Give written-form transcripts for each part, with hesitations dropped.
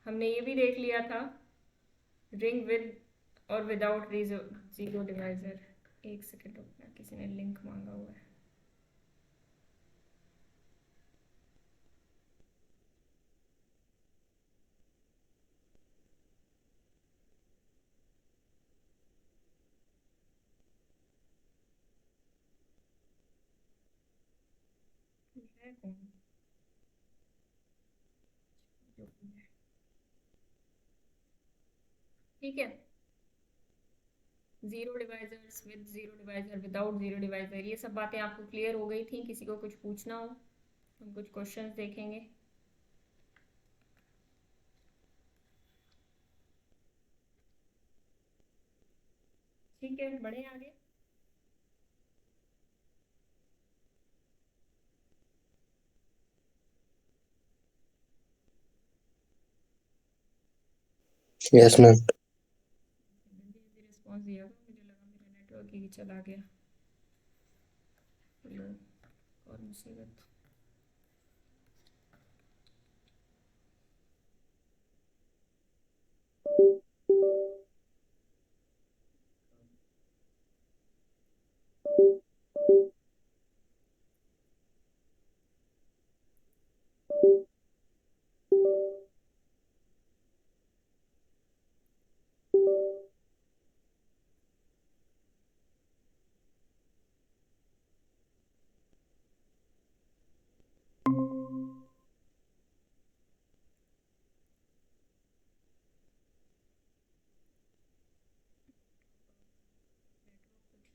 हमने ये भी देख लिया था, रिंग विद और विदाउट जीरो डिवाइजर। एक सेकेंड रुकना, किसी ने लिंक मांगा हुआ है। है कौन जो भी है। ठीक है, zero divisors, with zero divisor, without zero divisor, ये सब बातें आपको क्लियर हो गई थी? किसी को कुछ पूछना हो? हम कुछ क्वेश्चंस देखेंगे। ठीक है, बढ़े आगे। Yes ma'am. जल्दी जल्दी रिस्पॉन्स दिया था, मुझे लगा मेरा नेटवर्क ही चला गया। लो, और मुसीबत।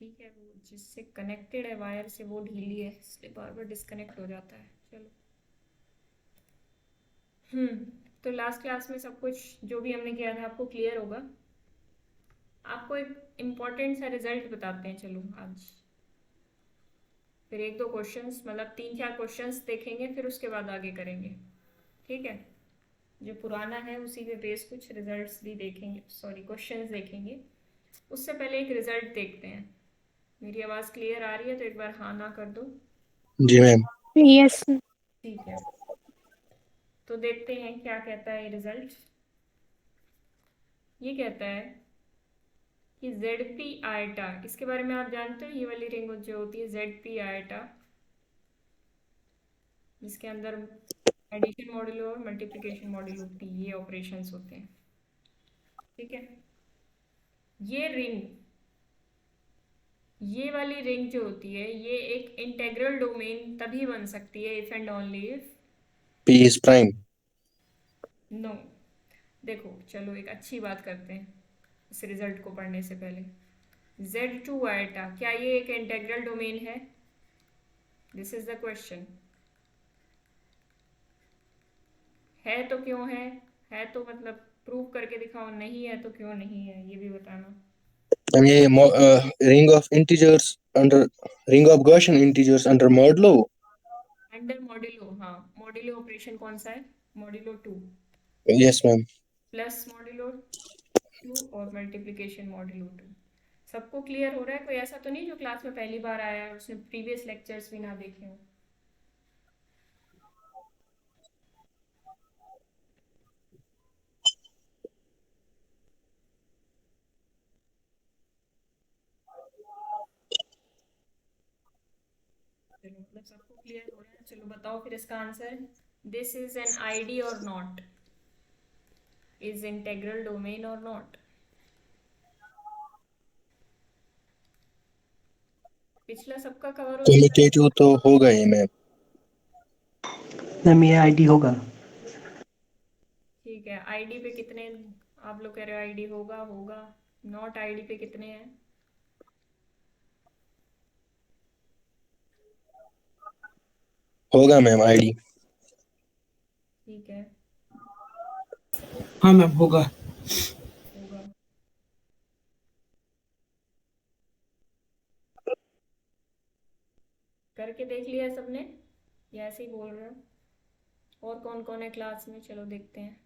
ठीक है, वो जिससे कनेक्टेड है वायर से वो ढीली है, इसलिए बार बार डिस्कनेक्ट हो जाता है। चलो। तो लास्ट क्लास में सब कुछ जो भी हमने किया था आपको क्लियर होगा। आपको एक इम्पॉर्टेंट सा रिजल्ट बताते हैं, चलो आज। फिर एक दो क्वेश्चंस, मतलब तीन चार क्वेश्चंस देखेंगे, फिर उसके बाद आगे करेंगे। ठीक है, जो पुराना है उसी पे बेस कुछ रिजल्ट्स भी देखेंगे, सॉरी क्वेश्चंस देखेंगे। उससे पहले एक रिजल्ट देखते हैं। मेरी आवाज़ क्लियर आ रही है तो एक बार हाँ ना कर दो। जी मैम। यस। ठीक है, तो देखते हैं क्या कहता है ये रिजल्ट। ये कहता है कि जेड पी आयटा, इसके बारे में आप जानते हो? ये वाली रिंग जो होती है जेड पी आयटा, जिसके अंदर एडिशन मॉड्यूलो और मल्टीप्लिकेशन मॉड्यूलो टी, ये ऑपरेशंस होते हैं। ठीक है, ये रिंग, ये वाली रिंग जो होती है, ये एक इंटेग्रल डोमेन तभी बन सकती है if and only if. P is prime. No, देखो चलो एक अच्छी बात करते हैं इस रिजल्ट को पढ़ने से पहले। Z2 आयटा, क्या ये एक इंटेग्रल डोमेन है? This is the question. है तो क्यों है तो मतलब प्रूव करके दिखाओ, नहीं है तो क्यों नहीं है, ये भी बताना। मैम ये ring of integers under, ring of Gaussian integers under modulo. Under modulo, हाँ। मॉड्यूलो ऑपरेशन कौन सा है? Modulo to, yes ma'am. Plus modulo to और मल्टीप्लिकेशन मॉड्यूलो टू। सबको क्लियर हो रहा है? कोई ऐसा तो नहीं जो क्लास में पहली बार आया है, उसने प्रीवियस लेक्चर्स भी ना देखे हो? चलो, मतलब सबको क्लियर हो रहा है। चलो बताओ फिर इसका answer. This is an ID और नॉट, इज इंटेग्रल डोमेन और नॉट? पिछला सबका कवर हो चुका है। कम्यूटेटिव तो होगा ही मैम। मैम ये आईडी होगा। ठीक है, आईडी पे कितने? आप लोग कह रहे हो आईडी होगा होगा। नॉट आईडी पे कितने हैं? होगा मैम आईडी। ठीक है, हाँ मैम होगा। होगा। करके देख लिया है सबने या ऐसे ही बोल रहे हो? और कौन कौन है क्लास में, चलो देखते हैं।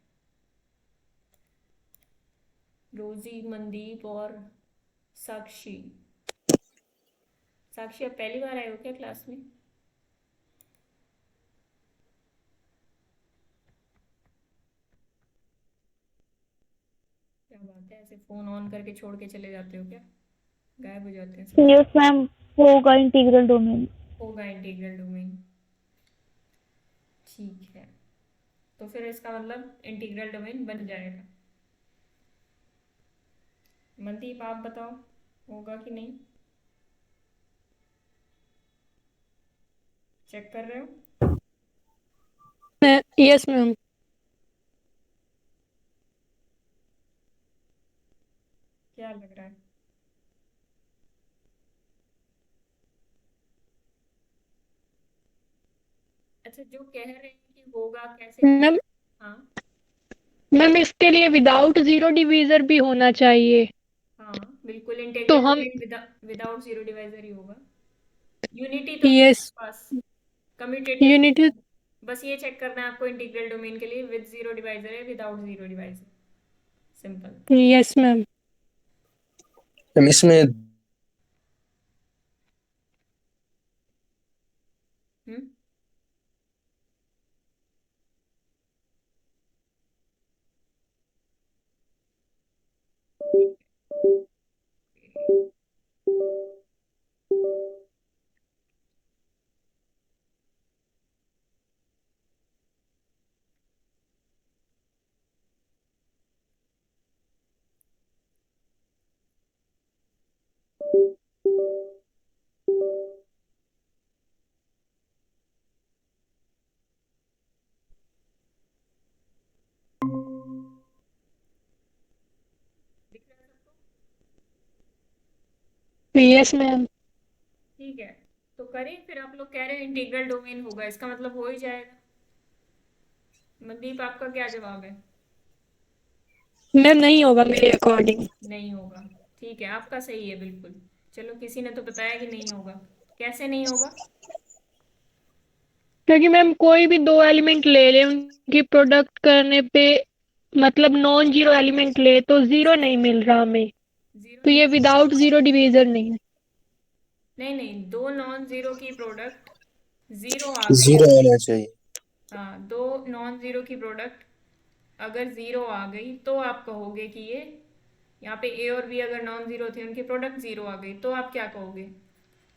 रोजी, मनदीप और साक्षी। साक्षी आप पहली बार आए हो क्या क्लास में? क्या बात है, ऐसे फोन ऑन करके छोड़ के चले जाते हो क्या? गायब हो जाते हैं सब। यस मैम, होगा इंटीग्रल डोमेन। होगा इंटीग्रल डोमेन। ठीक है, तो फिर इसका मतलब इंटीग्रल डोमेन बन जाएगा। मनदीप आप बताओ, होगा कि नहीं? चेक कर रहे हो? Yes ma'am. क्या लग रहा है? अच्छा, जो कह रहे हैं कि होगा कैसे? मैम हाँ मैम इसके लिए विदाउट जीरो डिवीजर भी होना चाहिए। हाँ बिल्कुल, तो इंटीग्रल हम डोमेन विदाउट जीरो डिवाइजर ही होगा। यूनिटी तो है यस, आपके पास, कम्यूटेटिव नहीं यूनिटी। है। बस ये चेक करना है आपको इंटीग्रल डोमेन के लिए विद जीरो डिवाइजर है without zero divisor. Simple. Yes ma'am. Ma'am इसमें हम्म। दिख रहा है सबको? Yes ma'am. ठीक है, तो करें फिर। आप लोग कह रहे हो इंटीग्रल डोमेन होगा, इसका मतलब हो ही जाएगा। मनदीप आपका क्या जवाब है? मैम नहीं होगा मेरे अकॉर्डिंग। नहीं होगा। ठीक है, आपका सही है बिल्कुल। चलो, किसी ने तो बताया कि नहीं होगा। कैसे नहीं होगा? क्योंकि मैम कोई भी दो एलिमेंट ले ले, उनकी प्रोडक्ट करने पे मतलब नॉन जीरो एलिमेंट ले तो जीरो नहीं मिल रहा हमें। जीरो तो नहीं? ये विदाउट जीरो डिवीजर नहीं है। नहीं नहीं, दो नॉन जीरो की प्रोडक्ट जीरो आ गई। जीरो आना चाहिए। हाँ, दो नॉन जीरो की प्रोडक्ट अगर जीरो आ गई तो आप कहोगे कि ये, यहाँ पे ए और बी अगर नॉन जीरो थे, उनकी प्रोडक्ट जीरो आ गई, तो आप क्या कहोगे?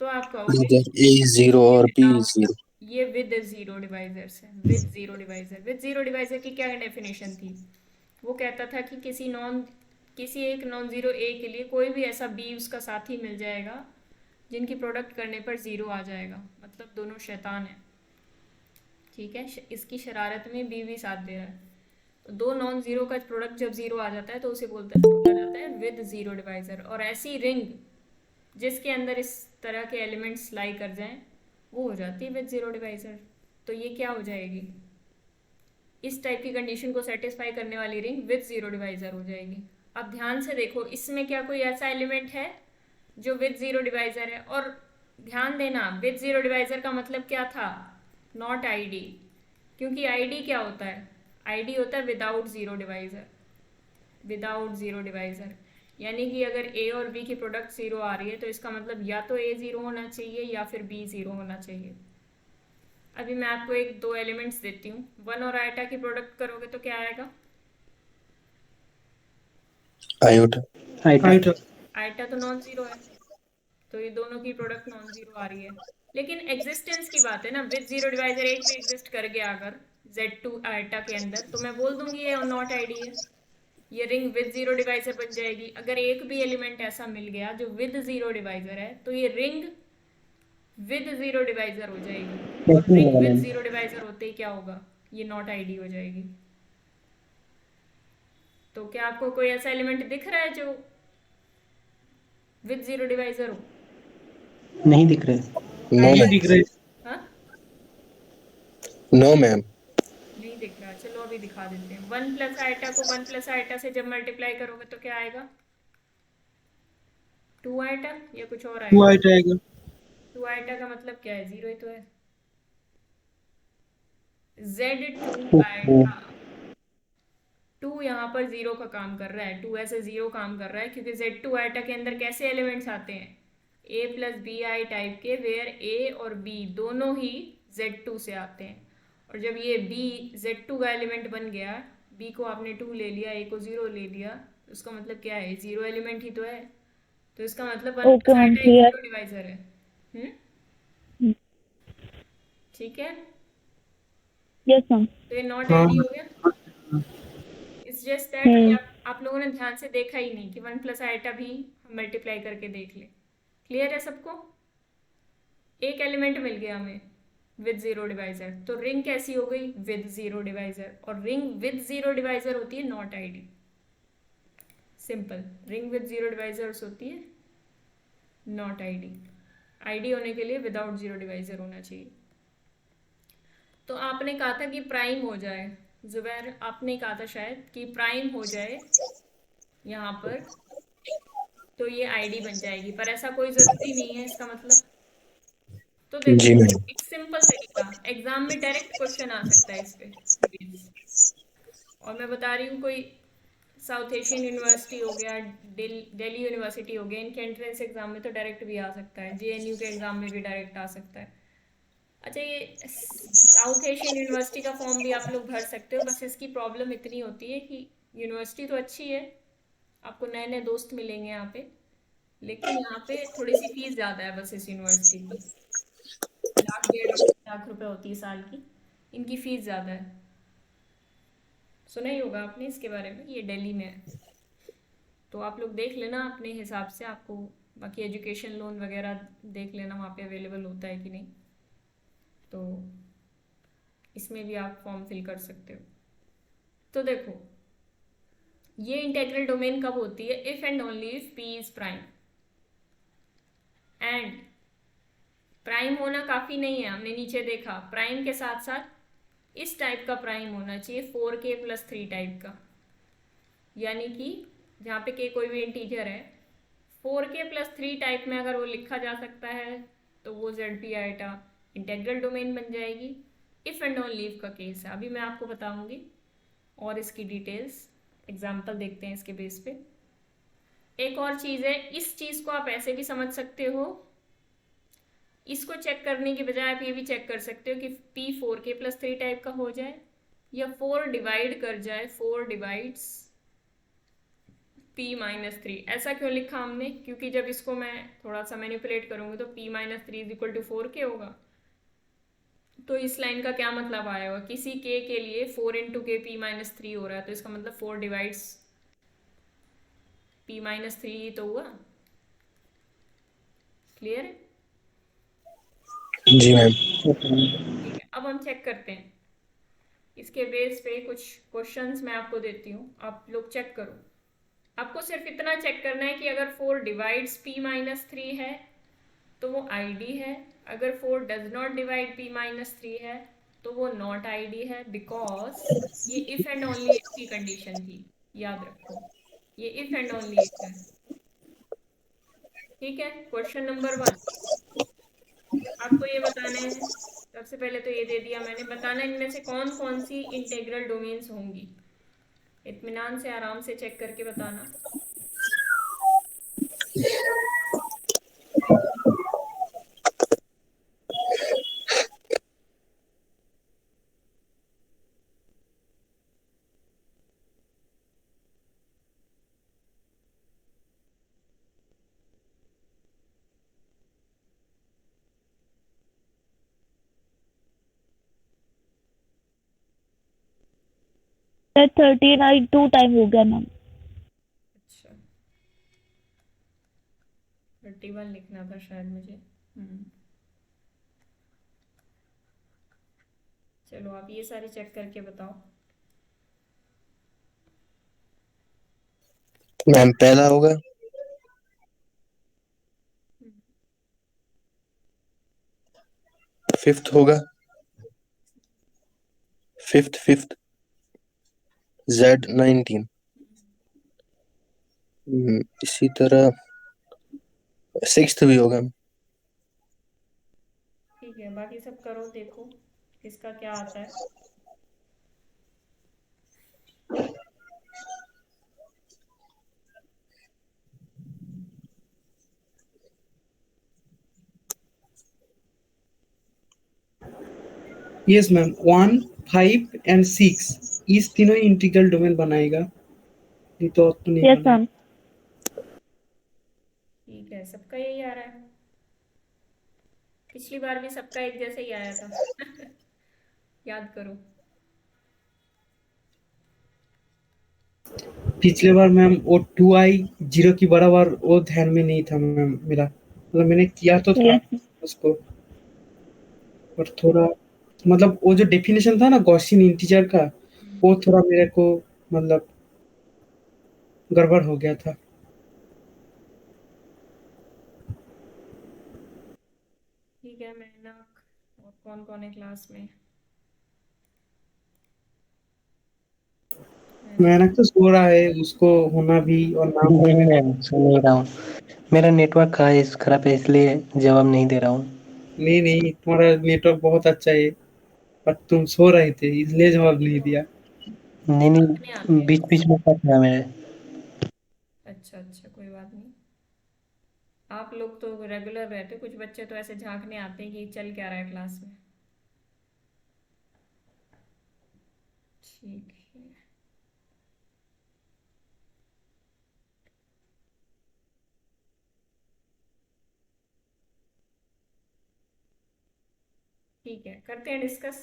तो आप कहोगे इधर ए जीरो ये और बी विदाउट, जीरो। ये विद जीरो डिवाइजर्स है। With zero divisor, with zero divisor की क्या डेफिनेशन थी? वो कहता था कि किसी एक नॉन जीरो ए के लिए कोई भी ऐसा बी उसका साथी मिल जाएगा जिनकी प्रोडक्ट करने पर जीरो आ जाएगा, मतलब दोनों शैतान है। ठीक है, इसकी शरारत में बी भी साथ दे रहा है। तो दो नॉन जीरो का प्रोडक्ट जब जीरो आ जाता है तो उसे बोला जाता है विद जीरो डिवाइजर। और ऐसी रिंग जिसके अंदर इस तरह के एलिमेंट्स लाई कर जाएं, वो हो जाती है विद जीरो डिवाइजर। तो ये क्या हो जाएगी? इस टाइप की कंडीशन को सेटिस्फाई करने वाली रिंग विद जीरो डिवाइजर हो जाएगी। अब ध्यान से देखो, इसमें क्या कोई ऐसा एलिमेंट है जो विद जीरो डिवाइजर है? और ध्यान देना, विद जीरो डिवाइजर का मतलब क्या था? Not ID. क्योंकि आईडी क्या होता है? आईडी होता है without zero divisor. Without zero divisor यानी कि अगर ए और बी की प्रोडक्ट जीरो आ रही है तो इसका मतलब या तो ए जीरो होना चाहिए या फिर बी जीरो होना चाहिए। अभी मैं आपको एक दो एलिमेंट्स देती हूँ, वन और आइटा की प्रोडक्ट करोगे तो क्या आएगा? आयोटा। आइटा। आइटा तो नॉन जीरो है, तो ये दोनों की प्रोडक्ट नॉन जीरो आ रही है। लेकिन एग्जिस्टेंस की बात है ना, विद जीरो डिवाइजर एक भी एग्जिस्ट कर गया अगर Z2 आइटा के अंदर, तो मैं बोल दूंगी ये नॉट आईडी है। ये रिंग विद जीरो डिवाइजर बन जाएगी। अगर एक भी एलिमेंट ऐसा मिल गया जो विद जीरो डिवाइजर है तो ये रिंग विद जीरो डिवाइजर हो जाएगी। और रिंग विद जीरो डिवाइजर होते ही क्या होगा? ये नॉट आईडी हो जाएगी। तो क्या आपको कोई ऐसा एलिमेंट दिख रहा है जो विद जीरो डिवाइजर हो? नहीं दिख रहे। No iota ma'am. दिख रहे। हाँ, नो मैम। नहीं दिख रहा। चलो अभी दिखा देते हैं। वन प्लस आइटा को वन प्लस आइटा से जब मल्टीप्लाई करोगे तो क्या आएगा? टू आइटा या कुछ और टू आएगा? आइटा आएगा। टू आइटा का मतलब क्या है? जीरो ही तो है। Z2 आइटा, टू यहाँ पर जीरो का काम कर रहा है। टू ऐसे जीरो काम कर रहा है क्योंकि Z2 आइटा के अंदर कैसे एलिमेंट्स आते हैं? A plus b i type के, वेयर A और B दोनों ही Z2 से आते हैं। और जब ये B Z2 का एलिमेंट बन गया, B को आपने टू ले लिया, A को जीरो ले लिया, तो उसका मतलब क्या है, जीरो एलिमेंट ही तो है, तो इसका मतलब one Okay, plus ma'am, iota एक clear. जीरो डिवाइजर है। Hmm. ठीक है, Yes, ma'am. तो ये नॉट हाँ आईडी हो गया। इट्स जस्ट दैट कि Hmm. आप लोगों ने ध्यान से देखा ही नहीं कि वन प्लस आइटा भी हम मल्टीप्लाई करके देख ले। क्लियर है सबको? एक एलिमेंट मिल गया हमें विद जीरो डिवाइजर, तो रिंग कैसी हो गई, विद जीरो डिवाइजर, और रिंग विद जीरो डिवाइजर होती है not ID. Simple, ring with zero divisors होती है नॉट आईडी। आईडी होने के लिए विदाउट जीरो डिवाइजर होना चाहिए। तो आपने कहा था कि प्राइम हो जाए, जुबैर आपने कहा था शायद कि प्राइम हो जाए यहाँ पर, तो ये आईडी बन जाएगी, पर ऐसा कोई ज़रूरी नहीं है इसका मतलब। तो देखो, जी मैम। एक सिंपल तरीका, एग्जाम में डायरेक्ट क्वेश्चन आ सकता है इस पे बेस। और मैं बता रही हूँ, कोई साउथ एशियन यूनिवर्सिटी हो गया, दिल्ली यूनिवर्सिटी हो गया, इनके एंट्रेंस एग्जाम में तो डायरेक्ट भी आ सकता है, जेएनयू के एग्जाम में भी डायरेक्ट आ सकता है। अच्छा, ये साउथ एशियन यूनिवर्सिटी का फॉर्म भी आप लोग भर सकते हो, बस इसकी प्रॉब्लम इतनी होती है कि यूनिवर्सिटी तो अच्छी है, आपको नए नए दोस्त मिलेंगे यहाँ पे, लेकिन यहाँ पे थोड़ी सी फीस ज़्यादा है बस इस यूनिवर्सिटी की, 1 लाख 1.5 लाख रुपए होती है साल की, इनकी फ़ीस ज़्यादा है। सुना ही होगा आपने इसके बारे में, ये दिल्ली में है। तो आप लोग देख लेना अपने हिसाब से, आपको बाकी एजुकेशन लोन वगैरह देख लेना वहाँ पे अवेलेबल होता है कि नहीं, तो इसमें भी आप फॉर्म फिल कर सकते हो। तो देखो, ये इंटेग्रल डोमेन कब होती है, if and only if P is prime. And prime होना काफ़ी नहीं है, हमने नीचे देखा, प्राइम के साथ साथ इस टाइप का प्राइम होना चाहिए, 4k+3 टाइप का, यानी कि जहाँ पे k कोई भी इंटीजर है, 4k+3 टाइप में अगर वो लिखा जा सकता है तो वो Z p iota integral domain बन जाएगी। इफ़ एंड ओनली इफ का केस है, अभी मैं आपको बताऊंगी और इसकी डिटेल्स, एग्जाम्पल देखते हैं इसके बेस पे। एक और चीज़ है, इस चीज़ को आप ऐसे भी समझ सकते हो, इसको चेक करने की बजाय आप ये भी चेक कर सकते हो कि P 4k+3 टाइप का हो जाए या 4 डिवाइड कर जाए, 4 डिवाइड्स P-3। ऐसा क्यों लिखा हमने, क्योंकि जब इसको मैं थोड़ा सा मैनिपुलेट करूँगी तो P-3 = 4k होगा। तो इस लाइन का क्या मतलब आया होगा, किसी k के लिए 4 × k P-3 हो रहा है, तो इसका मतलब 4 डिवाइड्स P-3 ही तो हुआ। क्लियर है? जी मैम। ठीक है, अब हम चेक करते हैं इसके बेस पे कुछ क्वेश्चंस मैं आपको देती हूँ, आप लोग चेक करो। आपको सिर्फ इतना चेक करना है कि अगर 4 डिवाइड्स P-3 है तो वो आईडी है, अगर 4 डज नॉट डिवाइड P-3 है तो वो नॉट आईडी है, बिकॉज ये इफ एंड ओनली इफ की कंडीशन थी, याद रखो, ये इफ एंड ओनली इफ है। ठीक है, क्वेश्चन नंबर 1, आपको ये बताना है, सबसे पहले तो ये दे दिया मैंने, बताना इनमें से कौन कौन सी इंटेग्रल डोमेन्स होंगी। इत्मीनान से आराम से चेक करके बताना। सर 39 2 टाइम हो गया मैम। अच्छा, 31 लिखना था शायद मुझे। चलो आप ये सारे चेक करके बताओ। मैम पहला होगा, फिफ्थ होगा, फिफ्थ Z19। इसी तरह सिक्स्थ भी होगा। ठीक है, बाकी सब करो, देखो किसका क्या आता है। यस मैम, 1, 5 एंड 6 इस तीनों इंटीग्रल डोमेन बनाएगा। नहीं तो नहीं यस बना है। मैम। ठीक है, सबका यही आ रहा है। पिछली बार भी सबका एक जैसा ही आया था। याद करो। पिछले बार मैम वो 2i 0 की बराबर वो ध्यान में नहीं था मैम मेरा, मतलब मैंने किया तो था यस उसको, पर थोड़ा मतलब वो जो डेफिनेशन था ना गॉसियन इंटीजर का, वो थोड़ा मेरे को मतलब गड़बड़ हो गया था। ठीक है, मेहनत। और कौन कौन है क्लास में? मैंने मेहनत। तो सो रहा है, उसको होना भी और नाम भी। नहीं मैम सुन नहीं रहा हूँ। मेरा नेटवर्क खराब है इसलिए जवाब नहीं दे रहा हूँ। नहीं नहीं, तुम्हारा नेटवर्क बहुत अच्छा है, पर तुम सो रहे थे इसलिए जवाब नहीं दिया। नहीं झांकने आते नहीं, हैं बीच बस। बीच में कट रहा है मेरे। अच्छा अच्छा, कोई बात नहीं। आप लोग तो रेगुलर रहते हो, कुछ बच्चे तो ऐसे झांकने आते हैं कि चल क्या रहा है क्लास में। ठीक है। ठीक है, करते हैं डिस्कस।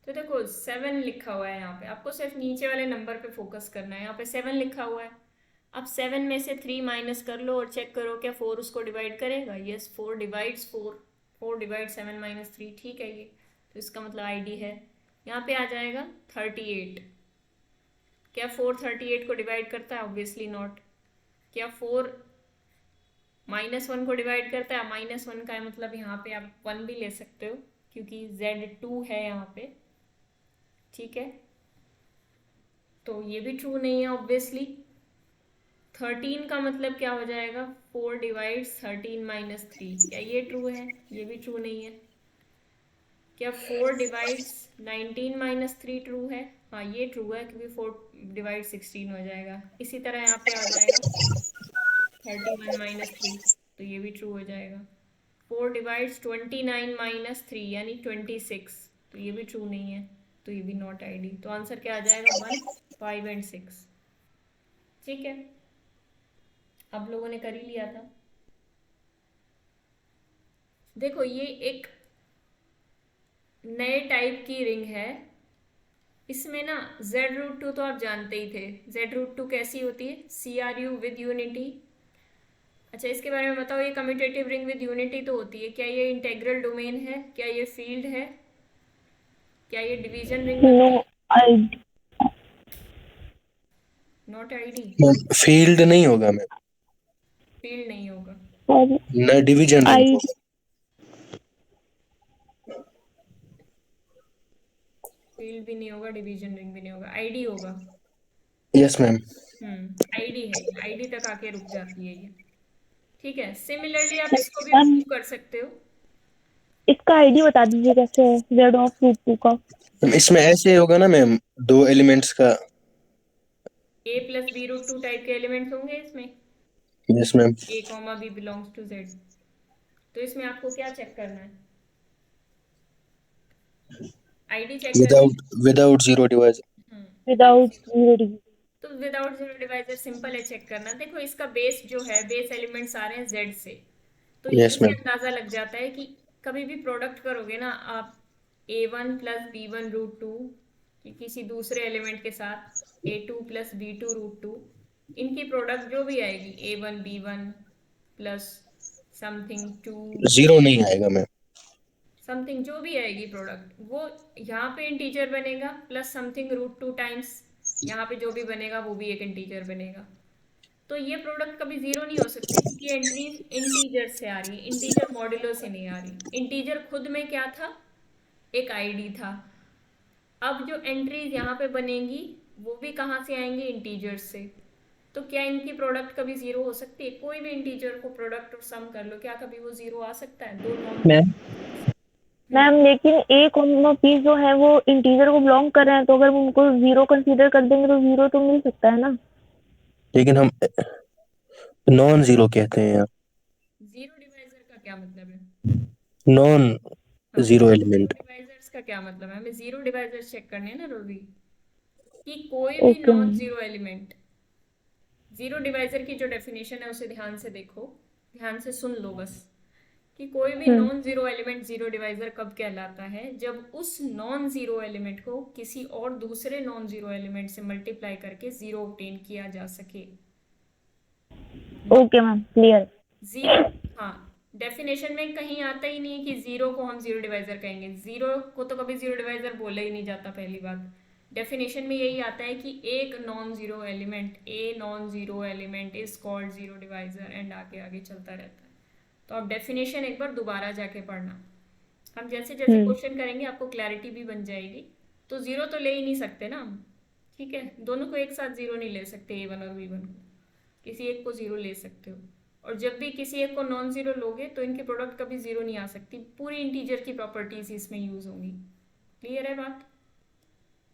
तो देखो 7 लिखा हुआ है यहाँ पे, आपको सिर्फ नीचे वाले नंबर पे फोकस करना है। यहाँ पे 7 लिखा हुआ है। अब 7 में से 3 माइनस कर लो और चेक करो क्या 4 उसको डिवाइड करेगा। Yes, 4 divides 4। 4 डिवाइड 7 माइनस 3, ठीक है ये। तो इसका मतलब आईडी है। यहाँ पे आ जाएगा 38। क्या 4 38 को डिवाइड करता है? Obviously not. क्या 4 -1 को डिवाइड करता है? -1 का है मतलब यहाँ पे आप 1 भी ले सकते हो, क्योंकि Z2 है यहाँ पे। ठीक है, तो ये भी ट्रू नहीं है ऑब्वियसली। 13 का मतलब क्या हो जाएगा? 4 डिवाइड्स 13 माइनस 3। क्या ये ट्रू है? ये भी ट्रू नहीं है। क्या 4 डिवाइड्स 19 माइनस 3 ट्रू है? हाँ ये ट्रू है, क्योंकि 4 डिवाइड 16 हो जाएगा। इसी तरह यहाँ पे आ जाएगा 31 माइनस 3, तो ये भी ट्रू हो जाएगा। 4 डिवाइड्स 29 माइनस 3 यानी 26, तो ये भी ट्रू नहीं है, तो ये भी नॉट आईडी। तो आंसर क्या आ जाएगा? 1 5 एंड 6। ठीक है, आप लोगों ने कर ही लिया था। देखो ये एक नए टाइप की रिंग है। इसमें ना Z√2 तो आप जानते ही थे। Z√2 कैसी होती है? CRU with unity. अच्छा, इसके बारे में बताओ, ये कम्यूटेटिव रिंग विद यूनिटी तो होती है, क्या ये इंटेग्रल डोमेन है? क्या ये फील्ड है? क्या ये डिवीजन रिंग नो बनती है? आई नॉट आईडी। फील्ड नहीं होगा मैम, फील्ड नहीं होगा। सॉरी न डिवीजन रिंग आई होगा। फील्ड भी नहीं होगा, डिवीजन रिंग भी नहीं होगा, आईडी होगा। Yes ma'am. आईडी है ये, आईडी तक आके रुक जाती है ये। ठीक है, सिमिलरली आप इसको भी मैम प्रूव कर सकते हो। इसका आईडी बता दीजिए कैसे है Z√2 का। मैम इसमें ऐसे होगा ना मैम, दो एलिमेंट्स का। A+B√2 टाइप के एलिमेंट्स होंगे इसमें। Yes ma'am. A, B belongs to Z। तो इसमें आपको क्या चेक करना है? आईडी चेक करनी विदाउट विदाउट जीरो डिवाइस। है। Without without zero. 0 डिग्री। तो विदाउट जीरो डिवाइजर सिंपल है चेक करना। देखो इसका बेस जो है, बेस एलिमेंट्स आ रहे हैं Z से, तो यहीं यस से मैम। अंदाजा लग जाता है कि कभी भी प्रोडक्ट करोगे ना आप A1+B1√2 कि किसी दूसरे एलिमेंट के साथ A2+B2√2, इनकी प्रोडक्ट जो भी आएगी A1B1 प्लस समथिंग 2 जीरो नहीं आएगा मैम। समथिंग, जो भी आएगी प्रोडक्ट, वो यहाँ पे इंटीजर बनेगा प्लस समथिंग √2 टाइम्स यहाँ पे जो भी बनेगा वो भी एक इंटीजर बनेगा। तो ये प्रोडक्ट कभी जीरो नहीं हो सकती, क्योंकि एंट्रीज इंटीजर से आ रही है, इंटीजर मॉड्यूलो से नहीं आ रही। इंटीजर खुद में क्या था? एक आईडी था। अब जो एंट्रीज यहाँ पे बनेंगी वो भी कहाँ से आएंगी? इंटीजर से। तो क्या इनकी प्रोडक्ट कभी जीरो हो सकती है? कोई भी इंटीजर को प्रोडक्ट और सम कर लो, क्या कभी वो जीरो आ सकता है? दो नॉन मैम मैम लेकिन A कॉमा P जो है वो इंटीजर को बिलोंग कर रहे हैं, तो अगर हम उनको 0 कंसीडर कर देंगे तो 0 तो मिल सकता है ना। लेकिन हम नॉन जीरो कहते हैं यहाँ। जीरो डिवाइजर का क्या मतलब है? नॉन हाँ, जीरो जीरो एलिमेंट। डिवाइजर्स का क्या मतलब है? हमें जीरो डिवाइजर्स चेक करने हैं ना रोजी। कि कोई भी okay non ma'am. Zero element, zero divisor की जो डेफिनेशन है उसे ध्यान से देखो, ध्यान से सुन लो बस, कि कोई भी non zero element zero divisor कब कहलाता है, जब उस नॉन जीरो एलिमेंट को किसी और दूसरे नॉन जीरो एलिमेंट से मल्टीप्लाई करके जीरो ऑब्टेन किया जा सके। Okay ma'am, clear. जीरो, हाँ, डेफिनेशन में कहीं आता ही नहीं है कि जीरो को हम जीरो डिवाइजर कहेंगे, जीरो को तो कभी जीरो डिवाइजर बोला ही नहीं जाता। पहली बात, डेफिनेशन में यही आता है कि एक non zero element, a non zero element is called zero divisor, and आगे आगे चलता रहता है। तो आप डेफिनेशन एक बार दोबारा जाके पढ़ना, हम जैसे जैसे क्वेश्चन करेंगे आपको क्लैरिटी भी बन जाएगी। तो जीरो तो ले ही नहीं सकते ना हम, ठीक है, दोनों को एक साथ जीरो नहीं ले सकते, A1 और V1 को, किसी एक को जीरो ले सकते हो। और जब भी किसी एक को नॉन जीरो लोगे तो इनकी प्रोडक्ट कभी जीरो नहीं आ सकती, पूरी इंटीजर की प्रॉपर्टीज इसमें यूज होंगी। क्लियर है बात?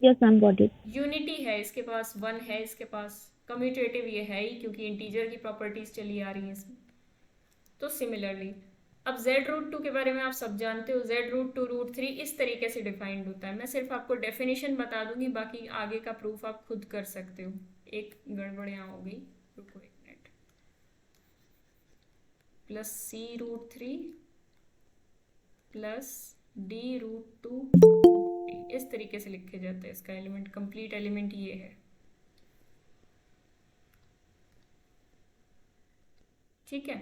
Yes ma'am, got it. Unity है इसके पास, वन है इसके पास, कम्यूटेटिव ये है ही क्योंकि इंटीजर की प्रॉपर्टीज चली आ रही हैं इसमें। तो सिमिलरली अब Z√2 के बारे में आप सब जानते हो, Z√2 √3 इस तरीके से डिफाइंड होता है। मैं सिर्फ आपको डेफिनेशन बता दूंगी, बाकी आगे का प्रूफ आप खुद कर सकते हो। एक गड़बड़ यहाँ हो गई, रुको एक minute. Plus C√3 plus D√2, इस तरीके से लिखे जाते हैं। इसका एलिमेंट, कंप्लीट एलिमेंट ये है, ठीक है।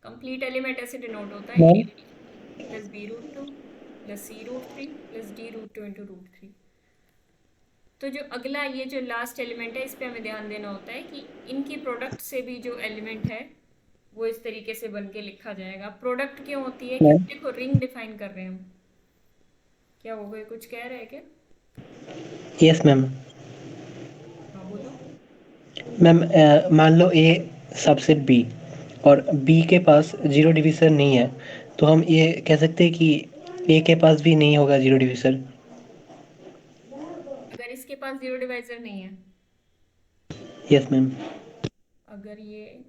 कंप्लीट एलिमेंट ऐसे डिनोट होता है A plus B√2 plus C√3 plus D√2 into √3। तो जो अगला, ये जो लास्ट एलिमेंट है, इस पे हमें ध्यान देना होता है कि इनकी प्रोडक्ट से भी जो एलिमेंट है वो इस तरीके से बन के लिखा जाएगा। प्रोडक्ट क्यों होती है? क्योंकि देखो रिंग डिफाइन कर रहे हैं हम। क्या हो गए, कुछ कह रहे हैं क्या? Yes ma'am. हाँ बोलो। मैम मान लो ए सबसेट बी और बी के पास जीरो डिवीजन नहीं है, तो हम ये कह सकते हैं कि ए के पास भी नहीं होगा जीरो डिवीजन। अगर इसके पास जीरो डिवाइजर नहीं है, यस मैम। अगर ये,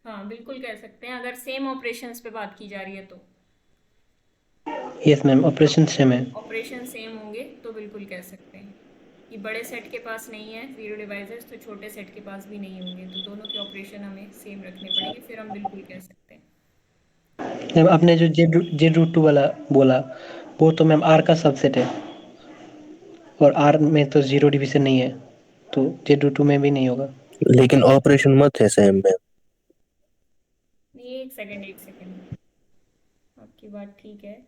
हाँ बिल्कुल कह सकते हैं, अगर सेम ऑपरेशंस पे बात की जा रही है तो। यस मैम, ऑपरेशन सेम है। ऑपरेशन सेम होंगे तो बिल्कुल कह सकते हैं कि बड़े सेट के पास नहीं है जीरो डिवाइजर्स, तो छोटे सेट के पास भी नहीं होंगे, तो दोनों के ऑपरेशन हमें सेम रखने पड़ेंगे, फिर हम बिल्कुल कह सकते हैं। मैम आपने जो Z√2 वाला बोला, वो तो मैम आर का सबसेट है, और आर में तो जीरो डिवीजन नहीं है, तो Z√2 में भी नहीं होगा। लेकिन ऑपरेशन मत है सेम में। नहीं, एक सेकंड, आपकी बात ठीक है,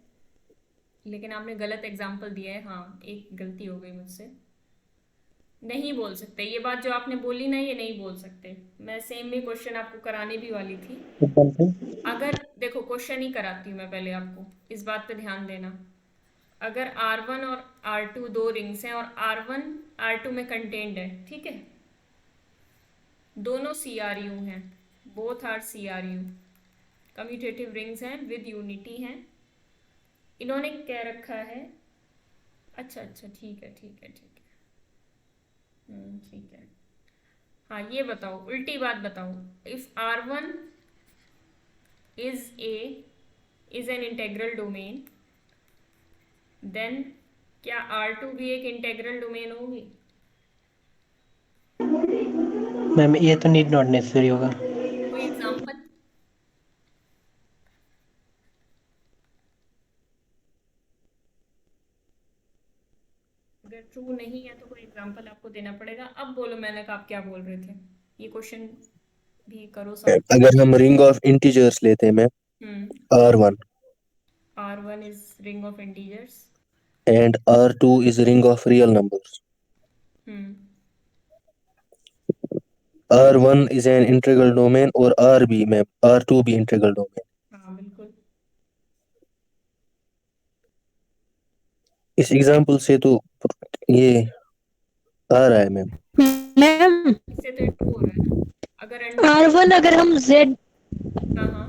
लेकिन आपने गलत एग्जाम्पल दिया है। हाँ, एक गलती हो गई मुझसे, नहीं बोल सकते ये बात जो आपने बोली ना, ये नहीं बोल सकते। मैं सेम भी क्वेश्चन आपको कराने भी वाली थी। अगर देखो, क्वेश्चन ही कराती हूँ मैं पहले आपको, इस बात पे ध्यान देना। अगर R1 और R2 दो रिंग्स हैं और R1 R2 में कंटेंड है, ठीक है, दोनों CRU हैं, both are CRU, commutative rings हैं विद यूनिटी हैं। इन्होंने क्या रखा है, अच्छा ठीक है, ठीक है हाँ, ये बताओ, उल्टी बात बताओ। If R1 is an integral domain, then क्या R2 भी एक इंटेग्रल डोमेन होगी? मैम ये तो नीड नॉट नेसेसरी होगा। कोई एग्जांपल? अगर ट्रू नहीं है तो कोई एग्जांपल आपको देना पड़ेगा। अब बोलो, मैंने कहा आप क्या बोल रहे थे, ये क्वेश्चन भी करो सब। अगर हम रिंग ऑफ इंटीजर्स लेते हैं ma'am, R1 R1 is ring of integers, and R2 is ring of real numbers. R1 is an integral domain और RB में R2 भी integral domain। हाँ बिल्कुल। इस एग्जांपल से तो ये आ रहा है मैम। मैम इससे तो ट्रू हो रहा है ना। अगर R1 अगर हम Z, हाँ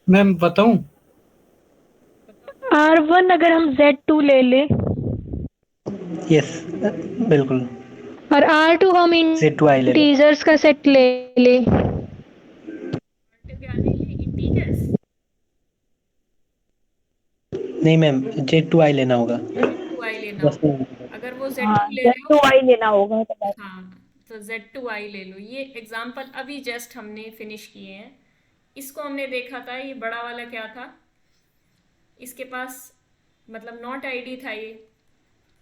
मैम बताऊं? R1 अगर हम Z2 ले ले यस बिल्कुल। और R2 हम Z2 आई ले लो। इंटीजर्स का सेट ले ले, क्या ले ले, इंटीजर्स? नहीं मैम, Z2I लेना होगा। Z2I लेना होगा। अगर वो Z2 हाँ, ले रहे हो Z2I लेना होगा तो हाँ, तो Z2I ले लो। ये एग्जाम्पल अभी जस्ट हमने फिनिश किए हैं। इसको हमने देखा था, ये बड़ा वाला क्या था, इसके पास मतलब नॉट आईडी था ये,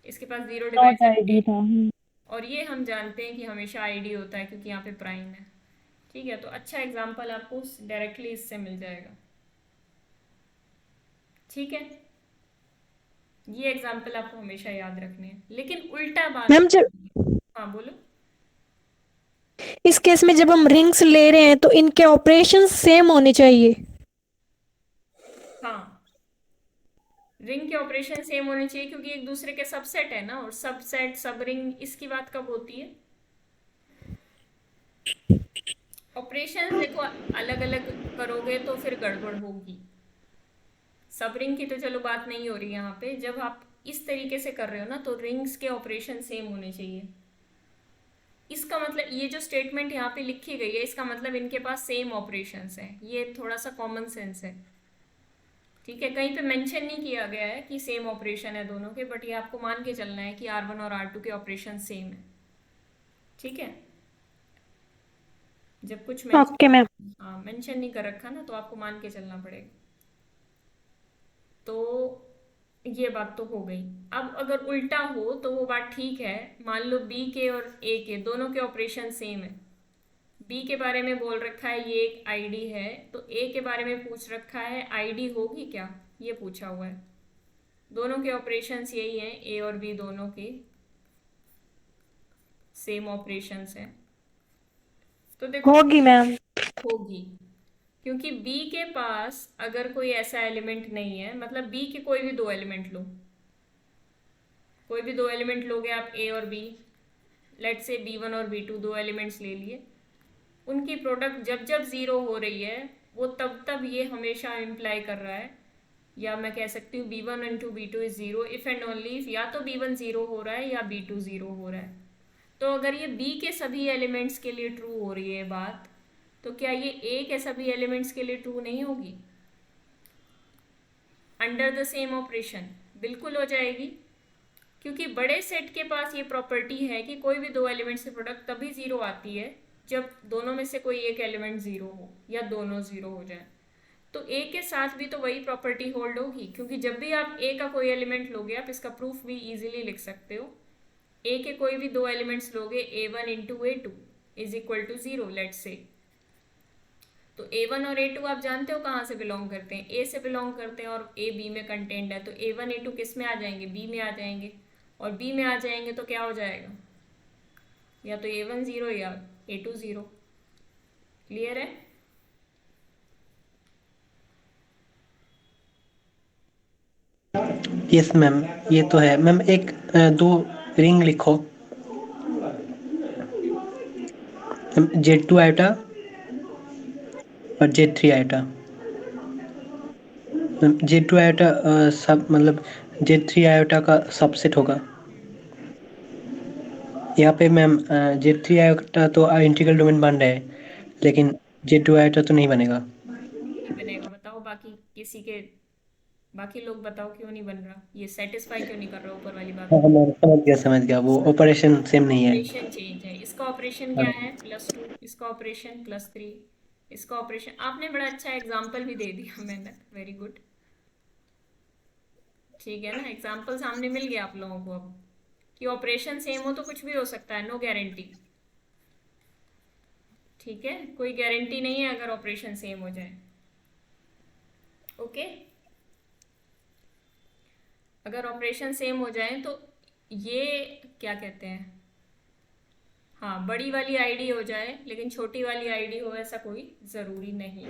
इसके पास 0 नॉट डिवाइजर आईडी था। और ये हम जानते हैं कि हमेशा आईडी होता है क्योंकि यहाँ पे प्राइम है। ठीक है, तो अच्छा एग्जाम्पल आपको डायरेक्टली इससे मिल जाएगा। ठीक है, ये एग्जाम्पल आपको हमेशा याद रखने हैं, लेकिन उल्टा बात। मैम जब हाँ बोलो। इस केस में जब हम रिंग्स ले रहे हैं तो इनके ऑपरेशन सेम होने चाहिए। हाँ, रिंग के ऑपरेशन सेम होने चाहिए क्योंकि एक दूसरे के सबसेट है ना, और सबसेट सब रिंग इसकी बात कब होती है? ऑपरेशन देखो अलग अलग करोगे तो फिर गड़बड़ होगी। सब रिंग की तो चलो बात नहीं हो रही यहाँ पे, जब आप इस तरीके से कर रहे हो ना तो रिंग्स के ऑपरेशन सेम होने चाहिए। इसका मतलब ये जो स्टेटमेंट यहाँ पे लिखी गई है, इसका मतलब इनके पास सेम ऑपरेशंस हैं। ये थोड़ा सा कॉमन सेंस है। ठीक है, कहीं पे मेंशन नहीं किया गया है कि सेम ऑपरेशन है दोनों के, बट ये आपको मान के चलना है कि R1 और R2 के ऑपरेशन सेम है। ठीक है, जब कुछ ओके मैम। हाँ मेंशन नहीं कर रखा ना, तो आपको मान के चलना पड़ेगा। तो ये बात तो हो गई। अब अगर उल्टा हो तो वो बात ठीक है। मान लो B के और A के दोनों के ऑपरेशन सेम है। B के बारे में बोल रखा है ये एक आईडी है, तो A के बारे में पूछ रखा है आईडी होगी क्या, ये पूछा हुआ है। दोनों के ऑपरेशंस यही हैं, A और B दोनों के सेम ऑपरेशंस हैं। तो देखो होगी मैम। होगी, क्योंकि B के पास अगर कोई ऐसा एलिमेंट नहीं है, मतलब B के कोई भी दो एलिमेंट लो, कोई भी दो एलिमेंट लोगे आप A और B, लेट से B1 और B2 दो एलिमेंट्स ले लिए, उनकी प्रोडक्ट जब जब ज़ीरो हो रही है वो तब तब ये हमेशा इम्प्लाई कर रहा है, या मैं कह सकती हूँ B1 into B2 is zero if and only if या तो B1 ज़ीरो हो रहा है या B2 ज़ीरो हो रहा है। तो अगर ये B के सभी एलिमेंट्स के लिए ट्रू हो रही है बात, तो क्या ये A के सभी एलिमेंट्स के लिए ट्रू नहीं होगी? अंडर द सेम ऑपरेशन बिल्कुल हो जाएगी, क्योंकि बड़े सेट के पास ये प्रॉपर्टी है कि कोई भी दो एलिमेंट्स की प्रोडक्ट तभी ज़ीरो आती है जब दोनों में से कोई एक एलिमेंट ज़ीरो हो या दोनों ज़ीरो हो जाए। तो A के साथ भी तो वही प्रॉपर्टी होल्ड होगी, क्योंकि जब भी आप A का कोई एलिमेंट लोगे, आप इसका प्रूफ भी इजीली लिख सकते हो। A के कोई भी दो एलिमेंट्स लोगे, A1 into A2 is equal to zero let's say, तो A1 और A2 आप जानते हो कहाँ से बिलोंग करते हैं, A से बिलोंग करते हैं, और A B में कंटेंट है, तो A1 A2 किस में आ जाएंगे, B में आ जाएंगे, और B में आ जाएंगे तो क्या हो जाएगा, या तो A1 ज़ीरो या A2 ज़ीरो। क्लियर है? यस मैम, ये तो है मैम। एक दो रिंग लिखो, Z2 आइटा और Z3 आइटा। Z2 आइटा सब मतलब Z3 आइटा का सबसेट होगा। यहाँ पे मैम Z3 आइटा तो इंटीग्रल डोमेन बन रहा है, लेकिन Z2 आइटा तो नहीं बनेगा। नहीं बनेगा, बताओ बाकी किसी के, बाकी लोग बताओ क्यों नहीं बन रहा, ये सेटिस्फाई क्यों नहीं कर रहा ऊपर वाली बात? हाँ, मैं समझ गया, वो ऑपरेशन सेम नहीं है। ऑपरेशन चेंज है। इसका ऑपरेशन क्या है, +2, इसका ऑपरेशन +3, इसका ऑपरेशन। आपने बड़ा अच्छा एग्जाम्पल भी दे दिया मैंने, वेरी गुड। ठीक है ना, एग्जाम्पल सामने मिल गया आप लोगों को अब कि ऑपरेशन सेम हो तो कुछ भी हो सकता है, नो गारंटी। ठीक है, कोई गारंटी नहीं है अगर ऑपरेशन सेम हो जाए। ओके, अगर ऑपरेशन सेम हो जाए तो ये क्या कहते हैं, हाँ बड़ी वाली आईडी हो जाए लेकिन छोटी वाली आईडी हो, ऐसा कोई ज़रूरी नहीं।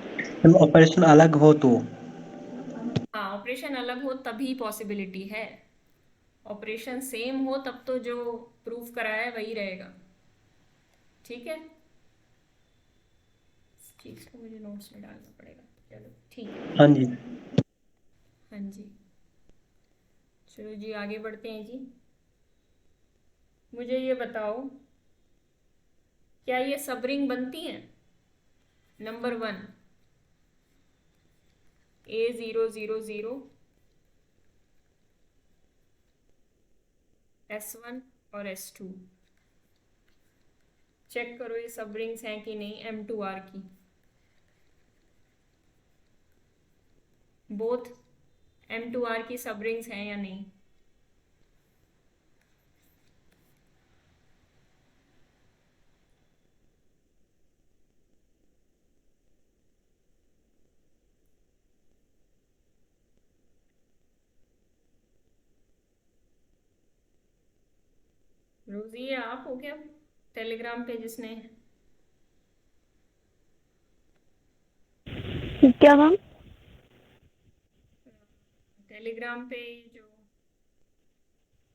ऑपरेशन अलग हो तो हाँ, ऑपरेशन अलग हो तभी पॉसिबिलिटी है, ऑपरेशन सेम हो तब तो जो प्रूफ कराया है वही रहेगा। ठीक है, इस चीज़ को मुझे नोट्स में डालना पड़ेगा। चलो ठीक है। हाँ जी। हाँ जी, चलो जी आगे बढ़ते हैं जी। मुझे ये बताओ, क्या ये सब रिंग बनती हैं? नंबर 1 A0 0 0 S1 और S2। चेक करो ये सब रिंग्स हैं कि नहीं M2R की। बोथ M2R की सब रिंग्स हैं या नहीं। रोजी ये आप हो क्या टेलीग्राम पे जिसने क्या मैम? टेलीग्राम पे जो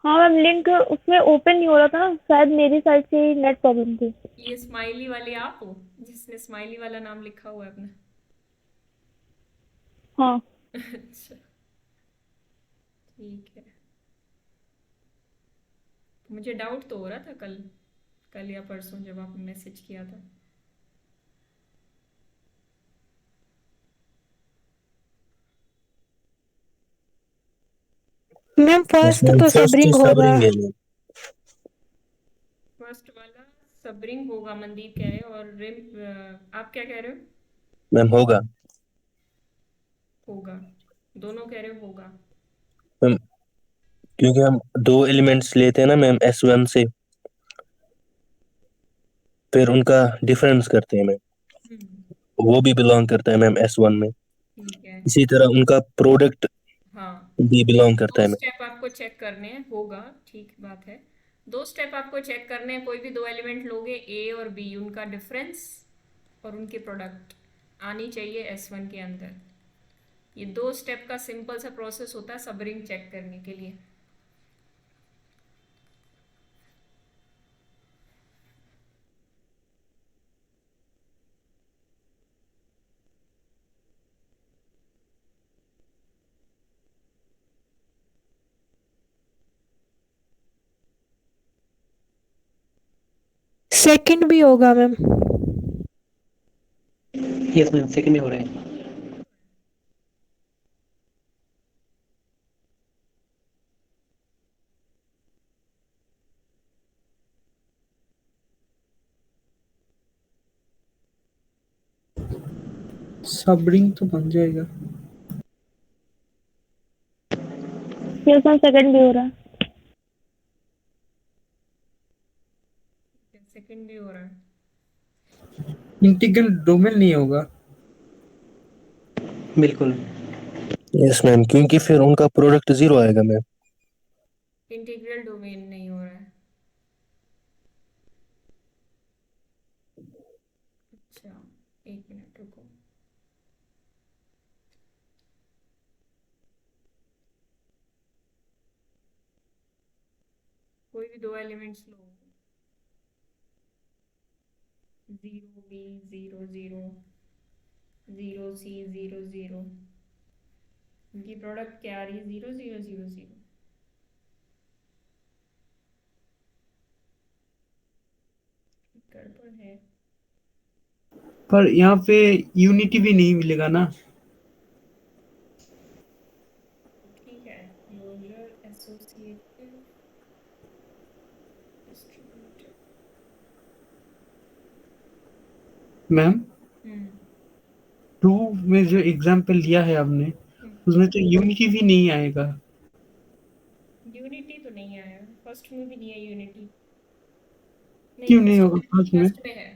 हाँ मैम, लिंक उसमें ओपन नहीं हो रहा था ना, शायद मेरी साइड से ही नेट प्रॉब्लम थी। ये स्माइली वाले आप हो जिसने स्माइली वाला नाम लिखा हुआ है अपना। हाँ। अच्छा ठीक है। मुझे डाउट तो हो रहा था कल कल या परसों जब आपने मैसेज किया था। मैम फर्स्ट मैम तो सब फर्स्ट रिंग सब होगा। रिंग है मैम। फर्स्ट वाला सब रिंग होगा मनदीप कह रहे हो और आप क्या कह रहे हो। मैम होगा। होगा। दोनों कह रहे हो होगा। मैम क्योंकि हम दो एलिमेंट्स लेते हैं ना मैम S1 से, फिर उनका डिफरेंस करते हैं मैम, वो भी बिलोंग करता है मैम S1 में। ठीक है। इसी तरह उनका प्रोडक्ट हाँ भी बिलोंग करता दो है मैम। स्टेप आपको चेक करने हैं होगा। ठीक बात है। दो स्टेप आपको चेक करने हैं। कोई भी दो एलिमेंट लोगे A और B उनका डिफरेंस और उनकी प्रोडक्ट आनी चाहिए S1 के अंदर। ये दो स्टेप का सिंपल सा प्रोसेस होता है सब रिंग चेक करने के लिए। सेकंड भी होगा मैम। यस मैम, सेकंड में हो रहा है। सब रिंग तो बन जाएगा। यस मैम, सेकंड भी हो रहा है। सेकंड भी हो रहा है। इंटीग्रल डोमेन नहीं होगा। बिल्कुल। यस मैम, क्योंकि फिर उनका प्रोडक्ट 0 आएगा मैम। इंटीग्रल डोमेन नहीं हो रहा है। अच्छा एक मिनट रुको। कोई भी दो एलिमेंट्स लो 0B 0 0 0C 0 0 इनकी प्रोडक्ट क्या आ रही है 0 0 0 0। गड़बड़ है। पर यहाँ पे यूनिटी भी नहीं मिलेगा ना। ठीक है क्लोजर एसोसिएटिव डिस्ट्रीब्यूटेड। मैम हम्म 2 में जो एग्जाम्पल लिया है आपने, उसमें तो यूनिटी भी नहीं आएगा। यूनिटी तो नहीं आया। फर्स्ट में भी नहीं है यूनिटी। नहीं क्यों नहीं होगा फर्स्ट में? फर्स्ट में है।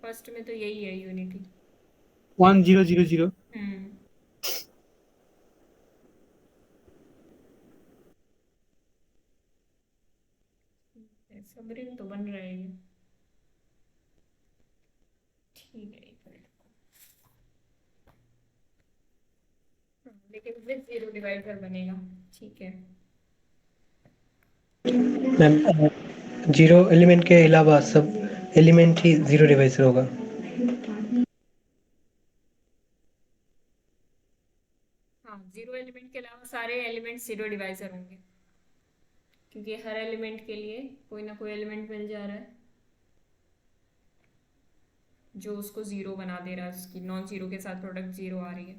फर्स्ट में तो यही है यूनिटी। 1 0 0 0। हम्म सबरिंग तो बन रहा है ये। ठीक है एक मिनट। लेकिन विद जीरो डिवाइडर बनेगा। ठीक है। मैम जीरो एलिमेंट के अलावा सब एलिमेंट ही जीरो डिवाइसर होगा। हाँ जीरो एलिमेंट के अलावा सारे एलिमेंट जीरो डिवाइजर होंगे क्योंकि हर एलिमेंट के लिए कोई ना कोई एलिमेंट मिल जा रहा है जो उसको जीरो बना दे रहा है। उसकी नॉन जीरो के साथ प्रोडक्ट जीरो आ रही है।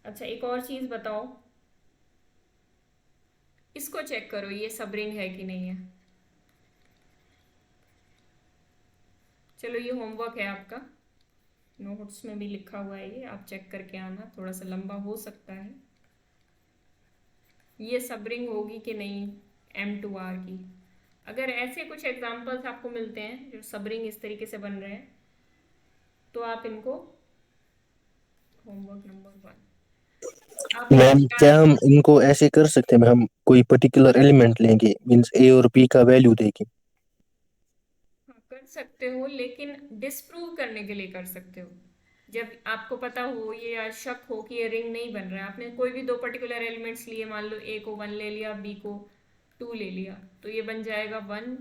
अच्छा एक और चीज़ बताओ इसको चेक करो ये सब रिंग है कि नहीं है। चलो ये होमवर्क है आपका, नोट्स में भी लिखा हुआ है, ये आप चेक करके आना, थोड़ा सा लंबा हो सकता है। ये सब रिंग होगी कि नहीं M2R की। अगर ऐसे कुछ एग्जांपल्स आपको मिलते हैं जो सब रिंग इस तरीके से बन रहे हैं तो आप इनको, होमवर्क नंबर 1 आप मैम इनको क्या हम इनको ऐसे कर सकते हैं, हम कोई पर्टिकुलर एलिमेंट लेंगे, मींस ए और बी का वैल्यू देंगे? हाँ, कर सकते हो, लेकिन डिस्प्रूव करने के लिए कर सकते हो। जब आपको पता हो ये या शक हो कि ये रिंग नहीं बन रहा है, आपने कोई भी दो पर्टिकुलर एलिमेंट्स लिए, मान लो ए को 1 ले लिया, बी को 2 ले लिया, तो ये बन जाएगा 1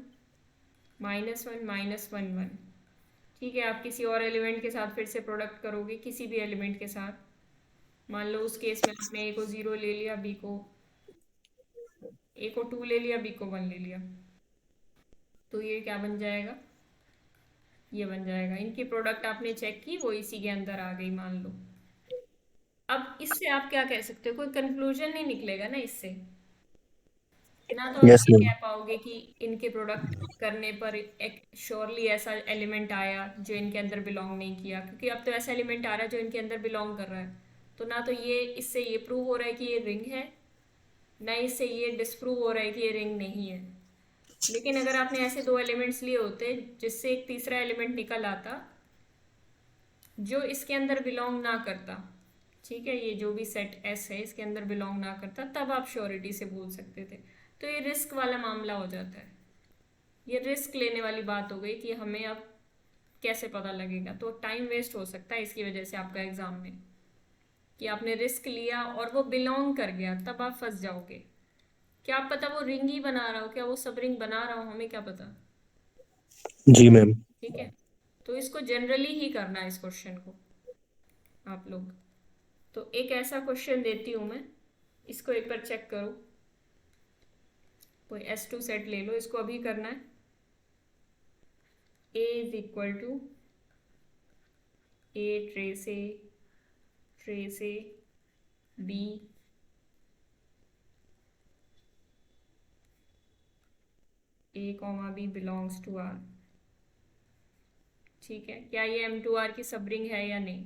-1 -1 1। ठीक है, आप किसी और एलिमेंट के साथ फिर से प्रोडक्ट करोगे, किसी भी एलिमेंट के साथ, मान लो उस केस में आपने ए को 0 ले लिया, ए को 2 ले लिया, बी को 1 ले लिया, तो ये क्या बन जाएगा, ये बन जाएगा। इनकी प्रोडक्ट आपने चेक की, वो इसी के अंदर आ गई मान लो। अब इससे आप क्या कह सकते हो, कोई कंक्लूजन नहीं निकलेगा ना इससे, ना तो आप यस ये मैम। कह पाओगे कि इनके प्रोडक्ट करने पर एक श्योरली ऐसा एलिमेंट आया जो इनके अंदर बिलोंग नहीं किया, क्योंकि अब तो ऐसा एलिमेंट आ रहा है जो इनके अंदर बिलोंग कर रहा है। तो ना तो ये इससे ये प्रूव हो रहा है कि ये रिंग है, ना इससे ये डिस्प्रूव हो रहा है कि ये रिंग नहीं है। लेकिन अगर आपने ऐसे दो एलिमेंट्स लिए होते जिससे एक तीसरा एलिमेंट निकल आता जो इसके अंदर बिलोंग ना करता, ठीक है, ये जो भी सेट एस है इसके अंदर बिलोंग ना करता, तब आप श्योरिटी से बोल सकते थे। तो ये रिस्क वाला मामला हो जाता है, ये रिस्क लेने वाली बात हो गई कि हमें अब कैसे पता लगेगा। तो टाइम वेस्ट हो सकता है इसकी वजह से आपका एग्जाम में, कि आपने रिस्क लिया और वो बिलोंग कर गया, तब आप फंस जाओगे। क्या आप पता वो रिंग ही बना रहा हो, क्या वो सब रिंग बना रहा हो, हमें क्या पता। जी मैम। ठीक है, तो इसको जनरली ही करना है इस क्वेश्चन को आप लोग। तो एक ऐसा क्वेश्चन देती हूँ मैं, इसको एक बार चेक करो। कोई S2 सेट ले लो, इसको अभी करना है। A is equal to A trace A B A, B belongs to R। ठीक है, क्या ये M2R की सब रिंग है या नहीं,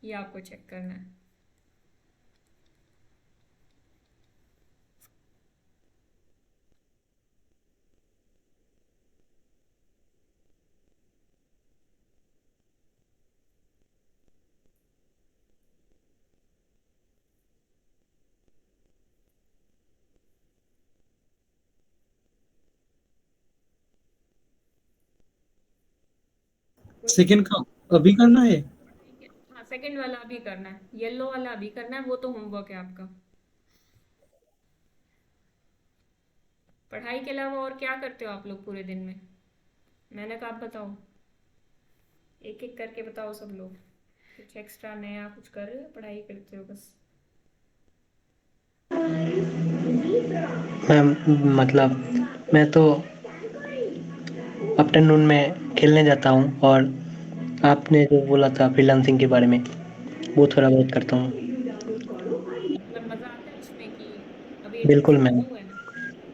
ये आपको चेक करना है। सेकंड का अभी करना है? ठीक है, हाँ सेकंड वाला अभी करना है, येलो वाला अभी करना है, वो तो होमवर्क है आपका। पढ़ाई के अलावा और क्या करते हो आप लोग पूरे दिन में, मैंने कहा आप बताओ, एक एक करके बताओ सब लोग। कुछ एक्स्ट्रा नया कुछ कर रहे हो, पढ़ाई करते हो बस? मैम मतलब मैं तो आफ्टरनून में खेलने जाता हूँ, और आपने जो बोला था फ्रीलांसिंग के बारे में, वो थोड़ा बहुत करता हूँ। मतलब मज़ा आता है उसमें कि अभी बिल्कुल इंटरेस्ट मैम। न्यू है ना?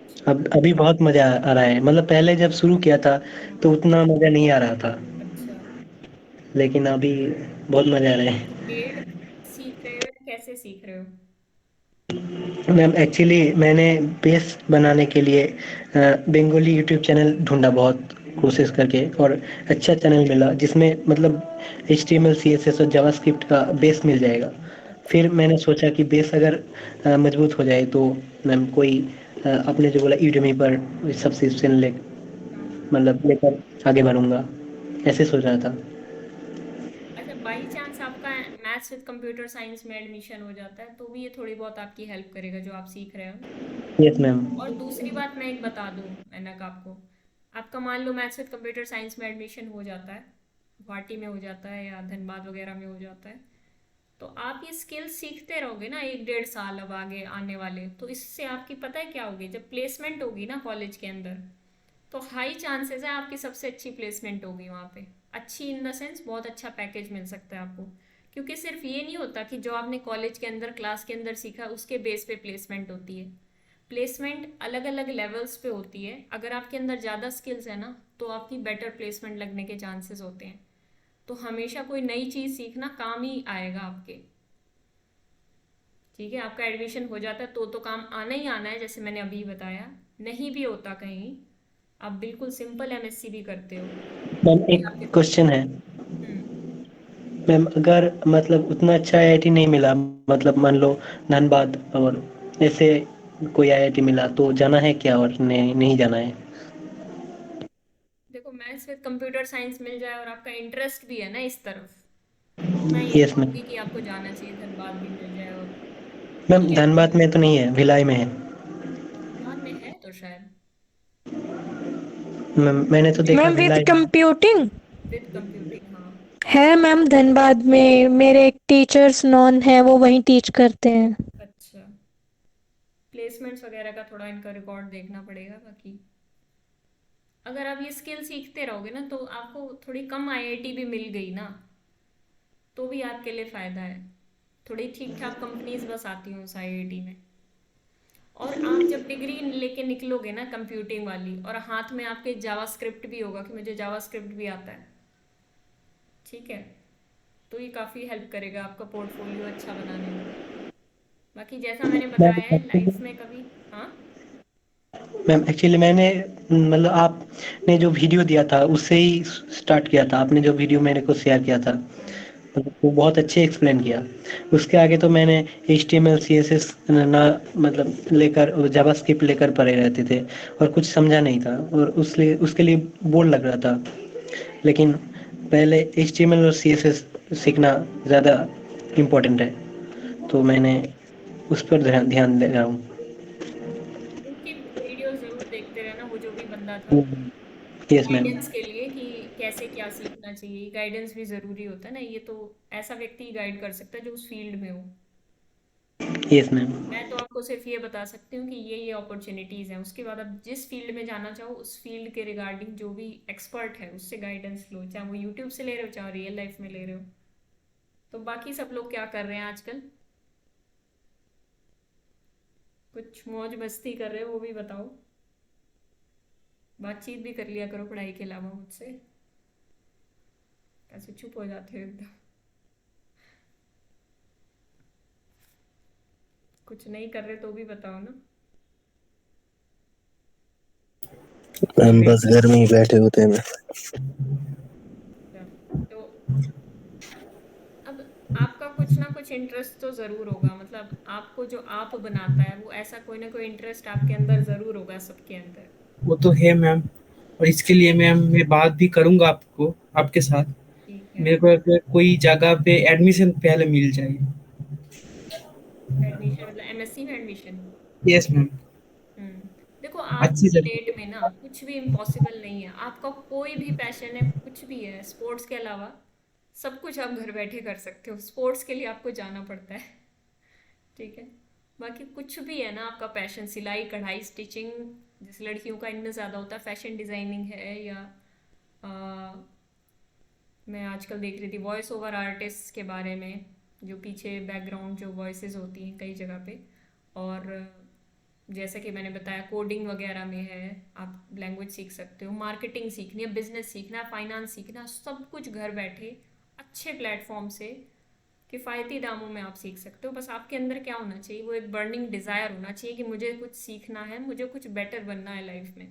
अच्छा अब अभी बहुत मज़ा आ रहा है, मतलब पहले जब शुरू किया था तो उतना मज़ा नहीं आ रहा था, अच्छा, लेकिन अभी बहुत मज़ा आ रहा है। पेड सीख रहे हो या कैसे सीख रहे हो? मैम एक्चुअली मैंने बेस बनाने के लिए बंगाली यूट्यूब चैनल ढूंढा बहुत कोशिश करके, और अच्छा चैनल मिला जिसमें मतलब HTML CSS और जावास्क्रिप्ट का बेस मिल जाएगा। फिर मैंने सोचा कि बेस अगर मजबूत हो जाए तो मैम कोई आपने जो बोला यूडेमी पर सब्सक्रिप्शन ले हाँ हाँ। मतलब लेकर आगे बढ़ूंगा, ऐसे सोच रहा था। अच्छा, बाई चांस आपका मैथ्स विद कंप्यूटर साइंस में एडमिशन हो जाता है तो भी ये थोड़ी बहुत आपकी हेल्प करेगा जो आप सीख रहे हो ना। Yes ma'am. और दूसरी बात मैं एक बता दूं मैनक आपको, आपका मान लो मैथ्स विद कंप्यूटर साइंस में एडमिशन हो जाता है, गुवाहाटी में हो जाता है या धनबाद वगैरह में हो जाता है, तो आप ये स्किल सीखते रहोगे ना 1-1.5 साल अब आगे आने वाले, तो इससे आपकी पता है क्या होगी, जब प्लेसमेंट होगी ना कॉलेज के अंदर, तो हाई चांसेस है आपकी सबसे अच्छी प्लेसमेंट होगी वहाँ पे। अच्छी इन द सेंस बहुत अच्छा पैकेज मिल सकता है आपको, क्योंकि सिर्फ ये नहीं होता कि जो आपने कॉलेज के अंदर क्लास के अंदर सीखा उसके बेस पे प्लेसमेंट होती है। प्लेसमेंट अलग अलग लेवल्स पे होती है। अगर आपके अंदर ज़्यादा स्किल्स है ना तो आपकी बेटर प्लेसमेंट लगने के चांसेस होते हैं। तो हमेशा कोई नई चीज़ सीखना काम ही आएगा आपके। ठीक है, आपका एडमिशन हो जाता है तो काम आना ही आना है, जैसे मैंने अभी बताया। नहीं भी होता कहीं, आप बिल्कुल सिंपल एमएससी भी करते हो। मैम ये एक आपके क्वेश्चन है मैम, अगर मतलब उतना अच्छा आईआईटी नहीं मिला, मतलब मान लो धनबाद और ऐसे कोई आईआईटी मिला, तो जाना है क्या और नहीं जाना है? देखो, मैथ्स विद कंप्यूटर साइंस मिल जाए और आपका इंटरेस्ट भी है ना इस तरफ, तो मैं ये नहीं यस मैम। कहूँगी कि आपको जाना चाहिए, धनबाद भी मिल जाए। और मैम ठीक है, धनबाद में तो नहीं है, भिलाई में है। धनबाद में है तो शायद मैम मैंने तो देखा मैम विद भिलाई में। कंप्यूटिंग विद कंप्यूटिंग, हाँ। है मैम धनबाद में, मेरे एक टीचर्स नॉन है, वो वहीं टीच करते हैं। अच्छा, प्लेसमेंट्स वगैरह का थोड़ा इनका रिकॉर्ड देखना पड़ेगा। बाकी अगर आप ये स्किल सीखते रहोगे ना तो आपको थोड़ी कम आईआईटी भी मिल गई ना तो भी आपके लिए फ़ायदा है। थोड़ी ठीक ठाक कंपनीज बस आती हैं उस आईआईटी में। और आप जब डिग्री लेके निकलोगे ना कंप्यूटिंग वाली, और हाथ में आपके जावास्क्रिप्ट भी होगा कि मुझे जावास्क्रिप्ट भी आता है, ठीक है, तो ये काफ़ी हेल्प करेगा आपका पोर्टफोलियो अच्छा बनाने में। बाकी जैसा मैंने बताया है लाइफ में कभी, हाँ। मैम एक्चुअली मैंने मतलब आपने जो वीडियो दिया था उससे ही स्टार्ट किया था। आपने जो वीडियो मेरे को शेयर किया था, मतलब वो बहुत अच्छे एक्सप्लेन किया। उसके आगे तो मैंने HTML CSS ना मतलब लेकर जावास्क्रिप्ट लेकर पढ़े रहते थे और कुछ समझा नहीं था, और उसके लिए बोर लग रहा था। लेकिन पहले HTML और CSS सीखना ज़्यादा इम्पोर्टेंट है, तो मैंने उस पर ध्यान दे रहा हूँ। उनकी वीडियो ज़रूर देखते रहना, वो जो भी बंदा था, यस मैम। गाइडेंस के लिए कि कैसे क्या सीखना चाहिए। गाइडेंस भी ज़रूरी होता है ना, ये तो ऐसा व्यक्ति ही गाइड कर सकता है जो उस फील्ड में हो। Yes ma'am. मैं तो आपको सिर्फ ये बता सकती हूँ कि ये अपॉर्चुनिटीज़ हैं। उसके बाद आप जिस फील्ड में जाना चाहो उस फील्ड के रिगार्डिंग जो भी एक्सपर्ट है उससे गाइडेंस लो, चाहे वो यूट्यूब से ले रहे हो चाहे रियल लाइफ में ले रहे हो। तो बाकी सब लोग क्या कर रहे हैं आजकल? कुछ मौज मस्ती कर रहे हो वो भी बताओ। बातचीत भी कर लिया करो पढ़ाई के अलावा मुझसे, कैसे चुप हो जाते हो एकदम। कुछ नहीं कर रहे तो भी बताओ ना। हम बस घर में ही बैठे होते हैं। अच्छा, तो अब आपका कुछ ना कुछ इंटरेस्ट तो ज़रूर होगा, मतलब आपको जो आप बनाता है वो ऐसा कोई ना कोई इंटरेस्ट आपके अंदर ज़रूर होगा, सबके अंदर। वो तो है मैम, और इसके लिए मैम मैं बात भी करूंगा आपको, आपके साथ। ठीक है। मेरे को अगर कोई जगह पे एडमिशन पहले मिल जाए। एडमिशन मतलब एमएससी में एडमिशन? Yes ma'am. हम्म। देखो, आज अच्छी की जगह। डेट में ना कुछ भी इम्पॉसिबल नहीं है। आपका कोई भी पैशन है, कुछ भी है स्पोर्ट्स के अलावा, सब कुछ आप घर बैठे कर सकते हो। स्पोर्ट्स के लिए आपको जाना पड़ता है, ठीक है। बाकी कुछ भी है ना आपका पैशन, सिलाई कढ़ाई स्टिचिंग, जैसे लड़कियों का इनमें ज़्यादा होता है, फैशन डिज़ाइनिंग है, या आ, मैं आजकल देख रही थी वॉइस ओवर आर्टिस्ट के बारे में, जो पीछे बैकग्राउंड जो वॉइसेस होती हैं कई जगह पे। और जैसा कि मैंने बताया कोडिंग वगैरह में है, आप लैंग्वेज सीख सकते हो, मार्केटिंग सीखनी है, बिजनेस सीखना है, फाइनेंस सीखना है, सब कुछ घर बैठे अच्छे प्लेटफॉर्म से किफ़ायती दामों में आप सीख सकते हो। बस आपके अंदर क्या होना चाहिए, वो एक बर्निंग डिज़ायर होना चाहिए कि मुझे कुछ सीखना है, मुझे कुछ बेटर बनना है लाइफ में।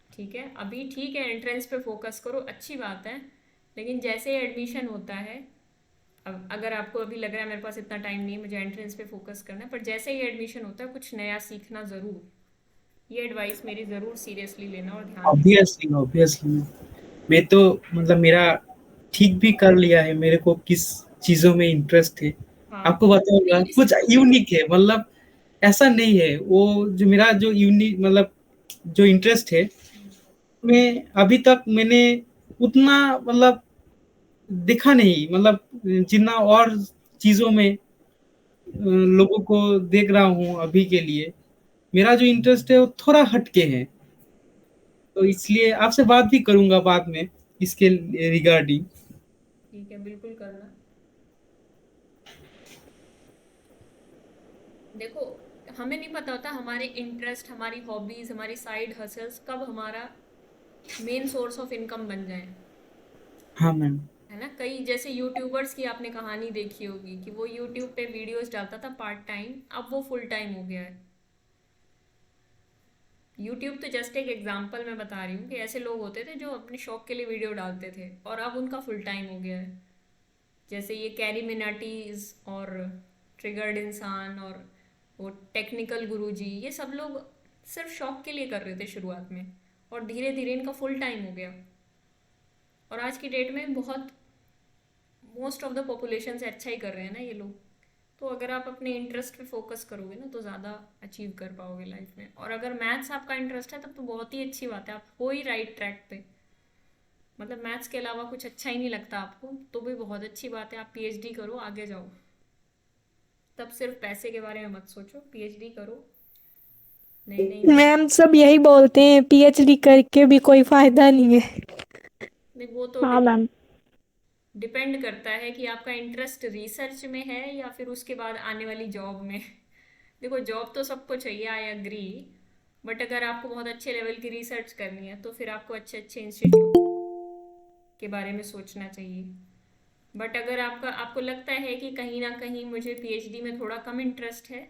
ठीक है, अभी ठीक है एंट्रेंस पे फोकस करो, अच्छी बात है। लेकिन जैसे ही एडमिशन होता है, अब अगर आपको अभी लग रहा है मेरे पास इतना टाइम नहीं है, मुझे एंट्रेंस पे फोकस करना है, पर जैसे ही एडमिशन होता है कुछ नया सीखना ज़रूर। ये एडवाइस मेरी ज़रूर सीरियसली लेना और ध्यान देना। ऑब्वियसली ऑब्वियसली मैं तो मतलब मेरा ठीक भी कर लिया है, मेरे को किस चीजों में इंटरेस्ट है हाँ, आपको बताऊंगा। कुछ रियलिस्टिक। यूनिक है, मतलब ऐसा नहीं है वो जो मेरा जो यूनिक मतलब जो इंटरेस्ट है, मैं अभी तक मैंने उतना मतलब देखा नहीं, मतलब जितना और चीजों में लोगों को देख रहा हूँ अभी के लिए। मेरा जो इंटरेस्ट है वो थोड़ा हटके है, तो इसलिए आपसे बात भी करूंगा बाद में इसके रिगार्डिंग। ठीक है, बिल्कुल करना। देखो, हमें नहीं पता होता हमारे इंटरेस्ट, हमारी हॉबीज, हमारी साइड हसल्स कब हमारा मेन सोर्स ऑफ इनकम बन जाए, हाँ मैम। है ना। कई जैसे यूट्यूबर्स की आपने कहानी देखी होगी कि वो यूट्यूब पे वीडियोस डालता था पार्ट टाइम, अब वो फुल टाइम हो गया है। यूट्यूब तो जस्ट एक एग्जांपल मैं बता रही हूँ कि ऐसे लोग होते थे जो अपने शौक के लिए वीडियो डालते थे और अब उनका फुल टाइम हो गया है। जैसे ये कैरी मिनाटीज और ट्रिगर्ड इंसान और वो टेक्निकल गुरुजी, ये सब लोग सिर्फ शौक के लिए कर रहे थे शुरुआत में, और धीरे धीरे इनका फुल टाइम हो गया। और आज की डेट में बहुत मोस्ट ऑफ द पॉपुलेशन से अच्छा ही कर रहे हैं ना ये लोग। तो अगर आप अपने इंटरेस्ट पे फोकस करोगे ना तो ज़्यादा अचीव कर पाओगे लाइफ में। और अगर मैथ्स आपका इंटरेस्ट है तब तो बहुत ही अच्छी बात है, आप हो ही राइट ट्रैक पे। मतलब मैथ्स के अलावा कुछ अच्छा ही नहीं लगता आपको तो भी बहुत अच्छी बात है, आप पीएचडी करो, आगे जाओ। तब सिर्फ पैसे के बारे में मत सोचो, पीएचडी करो। नहीं नहीं मैम सब यही बोलते हैं पीएचडी करके भी कोई फायदा नहीं है। नहीं, वो तो हाँ मैम। डिपेंड करता है कि आपका इंटरेस्ट रिसर्च में है या फिर उसके बाद आने वाली जॉब में। देखो, जॉब तो सबको चाहिए, आई एग्री, बट अगर आपको बहुत अच्छे लेवल की रिसर्च करनी है तो फिर आपको अच्छे अच्छे इंस्टीट्यूट के बारे में सोचना चाहिए। बट अगर आपको लगता है कि कहीं ना कहीं मुझे पीएचडी में थोड़ा कम इंटरेस्ट है,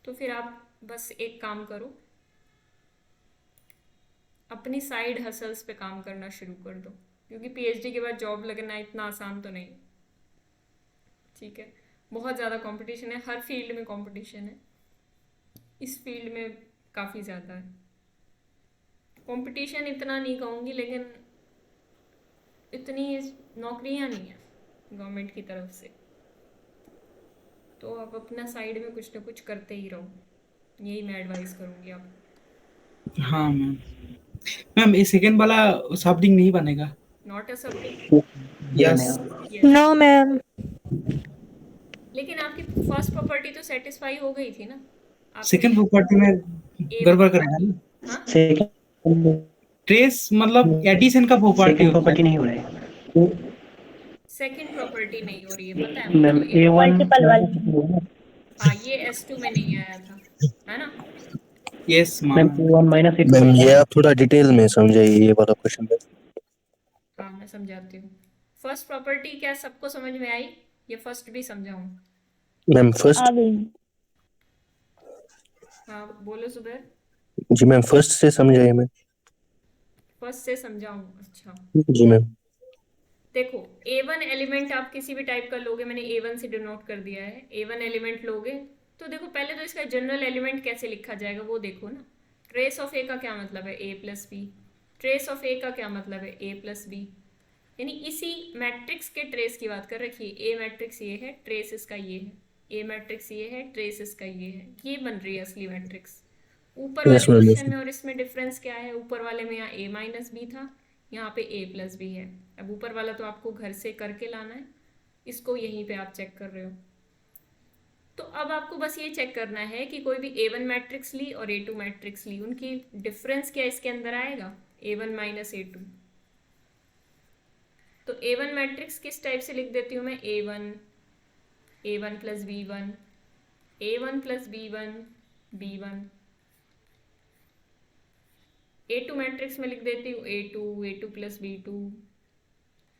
तो फिर आप बस एक काम करो, अपनी साइड हसल्स पे काम करना शुरू कर दो, क्योंकि पीएचडी के बाद जॉब लगना इतना आसान तो नहीं। ठीक है, बहुत ज़्यादा कंपटीशन है, हर फील्ड में कंपटीशन है, इस फील्ड में काफ़ी ज़्यादा है कंपटीशन। इतना नहीं कहूँगी, लेकिन इतनी नौकरियाँ नहीं है गवर्नमेंट की तरफ से। तो आप अपना साइड में कुछ ना कुछ करते ही रहो, यही मैं एडवाइस करूँगी आपको। हाँ मैम। मैम ये सेकंड वाला सॉफ्टिंग नहीं बनेगा? Not a subject, yes. No ma'am. लेकिन आपकी फर्स्ट प्रॉपर्टी तो सेटिस्फाई हो गई थी ना। सेकंड प्रॉपर्टी में गड़बड़ कर रहा है ना। हाँ, सेकंड ट्रेस मतलब एडिशन का प्रॉपर्टी सेकंड होता प्रॉपर्टी है। नहीं हो रहा है सेकंड प्रॉपर्टी नहीं हो रही है, पता है मैम। मुझे। A1 मल्टीपल वाली। हाँ, ये S2 में नहीं आया था, है ना। Yes ma'am ma'am. A1 minus A2। Ma'am ये आप थोड़ा डिटेल में समझाइए ये वाला क्वेश्चन। हाँ, मैं समझाती हूँ। फर्स्ट प्रॉपर्टी क्या सबको समझ में आई, ये फर्स्ट भी समझाऊँ? मैम फर्स्ट, आ गई। हाँ बोलो सुबह। जी मैम फर्स्ट से समझाइए मैम। फर्स्ट से समझाऊँ, अच्छा। जी मैम। देखो, A1 एलिमेंट आप किसी भी टाइप का लोगे, मैंने A1 से डिनोट कर दिया है। A1 एलिमेंट लोगे तो देखो, पहले तो इसका जनरल एलिमेंट कैसे लिखा जाएगा वो देखो ना। ट्रेस ऑफ A का क्या मतलब है, A plus b. Trace of A का क्या मतलब है, A प्लस बी। यानी इसी मैट्रिक्स के ट्रेस की बात कर रखी है। A मैट्रिक्स ये है, ट्रेस इसका ये है। A मैट्रिक्स ये है, ट्रेस इसका ये है। ये बन रही है असली मैट्रिक्स। ऊपर वाले यस मैम। क्वेश्चन में और इसमें डिफरेंस क्या है, ऊपर वाले में यहाँ A माइनस बी था, यहाँ पे A प्लस बी है। अब ऊपर वाला तो आपको घर से करके लाना है, इसको यहीं पे आप चेक कर रहे हो। तो अब आपको बस ये चेक करना है कि कोई भी A1 मैट्रिक्स ली और A2 मैट्रिक्स ली, उनकी डिफरेंस क्या इसके अंदर आएगा, A1 माइनस A2। तो A1 मैट्रिक्स किस टाइप से लिख देती हूँ मैं, A1 plus B1, A1 plus B1, B1। A2 matrix में लिख देती हूँ A2 plus B2,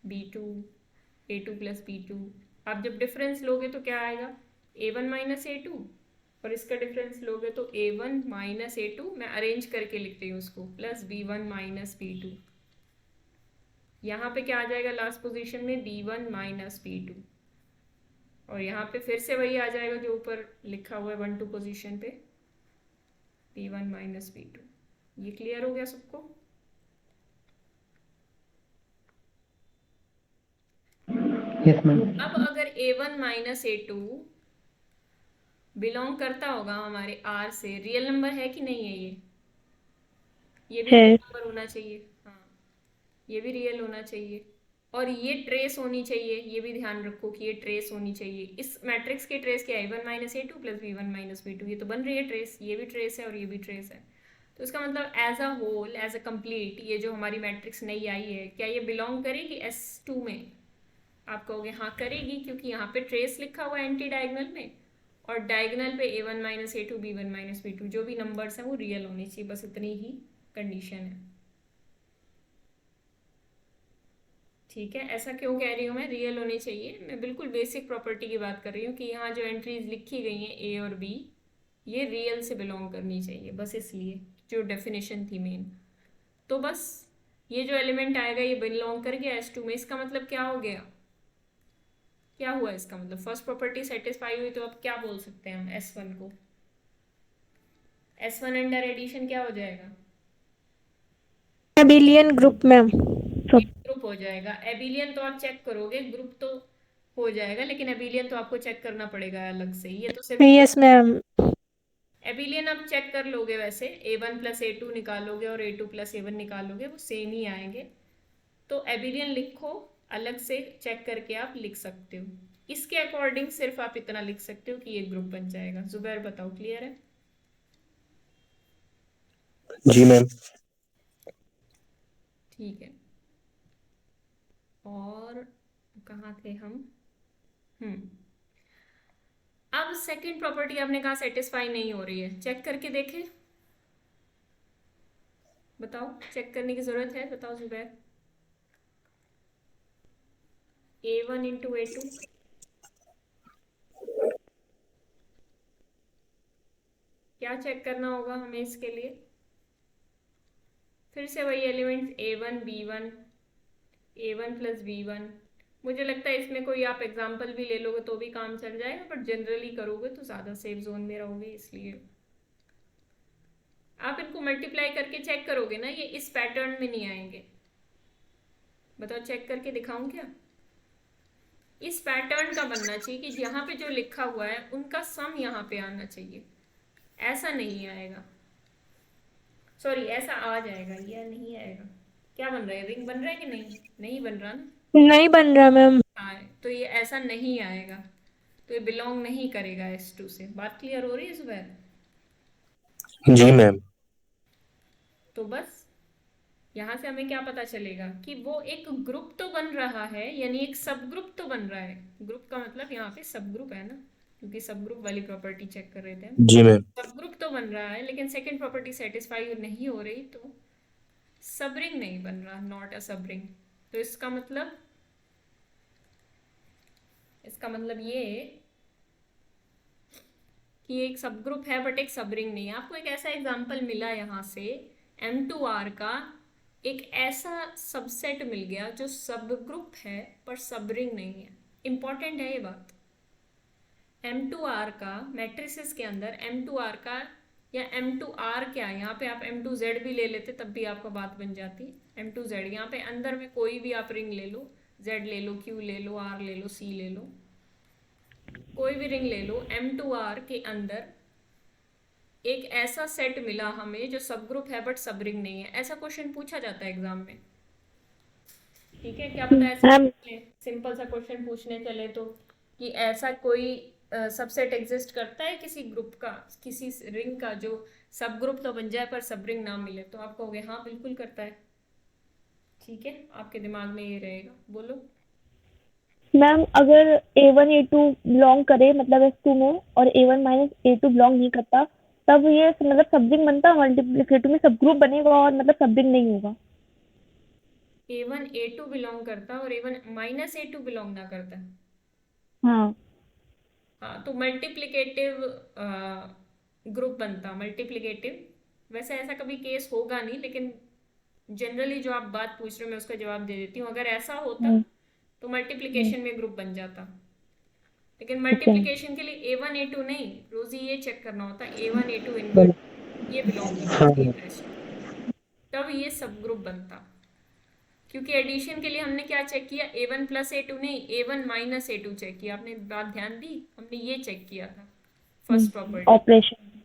B2, A2 plus B2। आप जब डिफरेंस लोगे तो क्या आएगा, A1 माइनस A2, और इसका डिफरेंस लोगे तो A1 माइनस A2, मैं अरेंज करके लिख रही हूँ उसको, प्लस B1 माइनस B2। यहाँ पे क्या आ जाएगा लास्ट पोजीशन में, B1 माइनस B2, और यहाँ पे फिर से वही आ जाएगा जो ऊपर लिखा हुआ है 1 2 पोजीशन पे, B1 माइनस B2। ये क्लियर हो गया सबको? Yes ma'am. अब अगर A1 माइनस A2 बिलोंग करता होगा हमारे R से, रियल नंबर है कि नहीं है ये भी है। रियल नंबर होना चाहिए। हाँ, ये भी रियल होना चाहिए, और ये ट्रेस होनी चाहिए। ये भी ध्यान रखो कि ये ट्रेस होनी चाहिए। इस मैट्रिक्स की ट्रेस क्या है, A1 minus A2 plus B1 minus B2। ये तो बन रही है ट्रेस, ये भी ट्रेस है और ये भी ट्रेस है। तो इसका मतलब as a whole, as a complete, ये जो हमारी मैट्रिक्स नई आई है, क्या ये बिलोंग करेगी S2 में? आप कहोगे हाँ करेगी, क्योंकि यहाँ पे ट्रेस लिखा हुआ है एंटी डायगोनल में, और डायगोनल पे a1 minus a2 b1 minus b2 जो भी नंबर्स हैं वो रियल होने चाहिए, बस इतनी ही कंडीशन है। ठीक है, ऐसा क्यों कह रही हूँ मैं रियल होनी चाहिए? मैं बिल्कुल बेसिक प्रॉपर्टी की बात कर रही हूँ कि यहाँ जो एंट्रीज लिखी गई हैं ए और बी ये रियल से बिलोंग करनी चाहिए, बस इसलिए जो डेफिनेशन थी मेन। तो बस ये जो एलिमेंट आएगा ये बिलोंग कर गया S2 में, इसका मतलब क्या हो गया? क्या हुआ इसका मतलब? फर्स्ट प्रॉपर्टी सेटिस्फाई हुई, तो अब क्या बोल सकते हैं हम S1 को? S1 अंडर एडिशन क्या हो जाएगा? Abelian group ma'am. ग्रुप हो जाएगा। एबिलियन तो आप चेक करोगे, ग्रुप तो हो जाएगा, लेकिन एबिलियन तो आपको चेक करना पड़ेगा अलग से। ये तो सिर्फ यस मैम। एबिलियन आप चेक कर लोगे, वैसे a1 प्लस a2 निकालोगे और a2 प्लस a1 निकालोगे वो सेम ही आएंगे। तो एबिलियन लिखो, अलग से चेक करके आप लिख सकते हो। इसके अकॉर्डिंग सिर्फ आप इतना लिख सकते हो कि ये ग्रुप बन जाएगा। जुबैर बताओ, क्लियर है? जी मैम। ठीक है, और कहाँ थे हम? अब सेकंड प्रॉपर्टी आपने कहा सेटिस्फाई नहीं हो रही है, चेक करके देखें। बताओ, चेक करने की जरूरत है? बताओ जुबैर। a1 इंटू a2 क्या चेक करना होगा हमें इसके लिए? फिर से वही elements a1 b1 a1 plus b1। मुझे लगता है इसमें कोई आप एग्जाम्पल भी ले लोगे तो भी काम चल जाएगा, बट जनरली करोगे तो ज़्यादा सेफ जोन में रहोगे, इसलिए आप इनको मल्टीप्लाई करके चेक करोगे ना, ये इस पैटर्न में नहीं आएंगे। बताओ, चेक करके दिखाऊं क्या? इस पैटर्न का बनना चाहिए कि यहाँ पे जो लिखा हुआ है उनका सम यहाँ पे आना चाहिए, ऐसा नहीं आएगा। सॉरी, ऐसा आ जाएगा, यह नहीं आएगा। क्या बन रहा है? रिंग बन रहा है कि नहीं? नहीं बन रहा ना? नहीं बन रहा मैम। हाँ, तो ये ऐसा नहीं आएगा, तो ये बिलोंग नहीं करेगा S2 से। बात क्लियर हो रही है जुबैर? जी मैम। तो बस यहाँ से हमें क्या पता चलेगा कि वो एक ग्रुप तो बन रहा है, यानी एक सब ग्रुप तो बन रहा है। ग्रुप का मतलब यहाँ पे सब ग्रुप है ना, क्योंकि सब ग्रुप वाली प्रॉपर्टी चेक कर रहे थे हम। जी मैम। सब ग्रुप तो बन रहा है, लेकिन सेकंड प्रॉपर्टी सेटिस्फाई नहीं हो रही, तो सब रिंग नहीं बन रहा, नॉट अ सब रिंग। तो इसका मतलब ये कि एक सब ग्रुप है बट एक सब रिंग नहीं है। आपको एक ऐसा एग्जांपल मिला यहाँ से, M2R का एक ऐसा सबसेट मिल गया जो सब ग्रुप है पर सब रिंग नहीं है। इंपॉर्टेंट है ये बात। M2R का मैट्रिसेस के अंदर M2R का या M2R क्या है, यहाँ पे आप M2Z भी ले लेते तब भी आपको बात बन जाती। M2Z, यहाँ पे अंदर में कोई भी आप रिंग ले लो, Z ले लो, Q ले लो, R ले लो, C ले लो, कोई भी रिंग ले लो। M2R के अंदर एक ऐसा सेट मिला हमें जो सब ग्रुप है बट सब रिंग नहीं है। ऐसा क्वेश्चन पूछा जाता है एग्जाम में। ठीक है, क्या पता ऐसा सिंपल सा क्वेश्चन पूछने चले तो कि ऐसा कोई सबसेट एग्जिस्ट करता है किसी ग्रुप का, किसी रिंग का, जो सब ग्रुप तो बन जाए पर सब रिंग ना मिले, तो आप कहोगे हाँ बिल्कुल करता है। ठीक है, आपके दिमाग में ये रहेगा। बोलो मैम, अगर A1 A2 बिलोंग करे मतलब S2 में और A1 माइनस A2 बिलोंग नहीं करता, तब ये मतलब सब रिंग बनता, मल्टीप्लिकेटिव में सब ग्रुप बनेगा और मतलब सब रिंग नहीं होगा। A1 A2 बिलोंग करता और A1 माइनस A2 बिलोंग ना करता। हाँ हाँ, तो मल्टीप्लिकेटिव ग्रुप बनता, मल्टीप्लिकेटिव। वैसे ऐसा कभी केस होगा नहीं, लेकिन जनरली जो आप बात पूछ रहे हो मैं उसका जवाब दे देती हूँ। अगर ऐसा होता तो मल्टीप्लिकेशन में ग्रुप बन जाता, लेकिन मल्टीप्लिकेशन के लिए A1 A2 नहीं, रोजी ये चेक करना होता A1 A2 इनवर्ट ये बिलोंग करता, तब ये सब ग्रुप बनता। क्योंकि एडिशन के लिए हमने क्या चेक किया? A1 प्लस A2 नहीं, A1 माइनस A2 चेक किया। आपने बात ध्यान दी? हमने ये चेक किया था फर्स्ट प्रॉपर्टी। ऑपरेशन।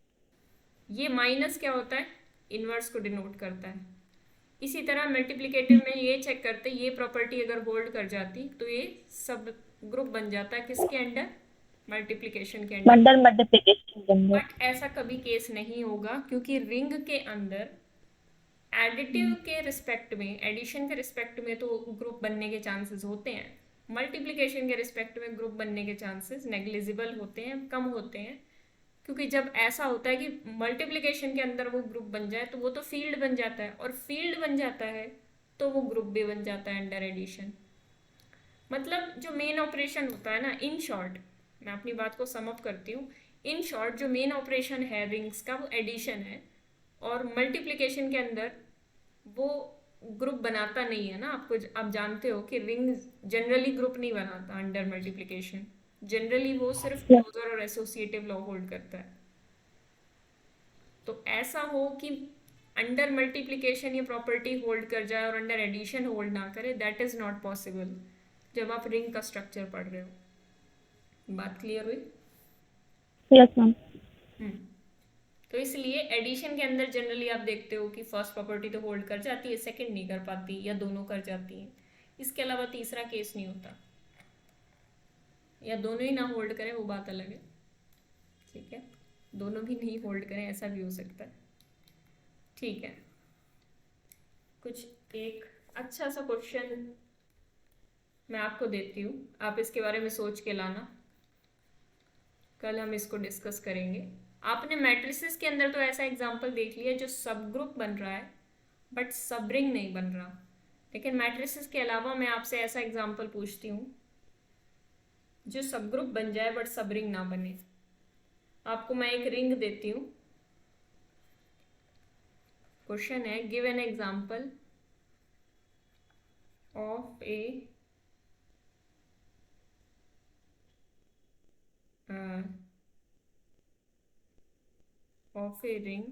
ये माइनस क्या होता है? इनवर्स को डिनोट करता है। इसी तरह मल्टीप्लिकेटिव में ये चेक करते, ये प्रॉपर्टी अगर होल्ड कर जाती तो ये सब ग्रुप बन जाता है किसके अंडर? मल्टीप्लिकेशन के अंडर। मल्टीप्लिकेशन के अंदर। बट ऐसा कभी केस नहीं होगा, क्योंकि रिंग के अंदर एडिटिव के रिस्पेक्ट में, एडिशन के रिस्पेक्ट में तो ग्रुप बनने के चांसेस होते हैं, मल्टीप्लिकेशन के रिस्पेक्ट में ग्रुप बनने के चांसेस नेग्लिजिबल होते हैं, कम होते हैं, क्योंकि जब ऐसा होता है कि मल्टीप्लिकेशन के अंदर वो ग्रुप बन जाए तो वो तो फील्ड बन जाता है, और फील्ड बन जाता है तो वो ग्रुप भी बन जाता है अंडर एडिशन। मतलब जो मेन ऑपरेशन होता है ना, इन शॉर्ट मैं अपनी बात को समअप करती हूँ, इन शॉर्ट जो मेन ऑपरेशन है रिंग्स का वो एडिशन है, और मल्टीप्लिकेशन के अंदर वो ग्रुप बनाता नहीं है ना। आप जानते हो कि रिंग जनरली ग्रुप नहीं बनाता अंडर मल्टीप्लिकेशन, जनरली वो सिर्फ Yeah. क्लोजर और एसोसिएटिव लॉ होल्ड करता है। तो ऐसा हो कि अंडर मल्टीप्लिकेशन ये प्रॉपर्टी होल्ड कर जाए और अंडर एडिशन होल्ड ना करे, दैट इज नॉट पॉसिबल जब आप रिंग का स्ट्रक्चर पढ़ रहे हो। बात क्लियर हुई? Yes, ma'am. तो इसलिए एडिशन के अंदर जनरली आप देखते हो कि फर्स्ट प्रॉपर्टी तो होल्ड कर जाती है, सेकंड नहीं कर पाती, या दोनों कर जाती हैं। इसके अलावा तीसरा केस नहीं होता, या दोनों ही ना होल्ड करें वो बात अलग है, ठीक है, दोनों भी नहीं होल्ड करें ऐसा भी हो सकता है, ठीक है। कुछ एक अच्छा सा क्वेश्चन मैं आपको देती हूँ, आप इसके बारे में सोच के लाना, कल हम इसको डिस्कस करेंगे। आपने मैट्रिसेस के अंदर तो ऐसा एग्जांपल देख लिया जो सब ग्रुप बन रहा है बट सब रिंग नहीं बन रहा, लेकिन मैट्रिसेस के अलावा मैं आपसे ऐसा एग्जांपल पूछती हूँ जो सब ग्रुप बन जाए बट सब रिंग ना बने। आपको मैं एक रिंग देती हूँ, क्वेश्चन है give an example of a ring,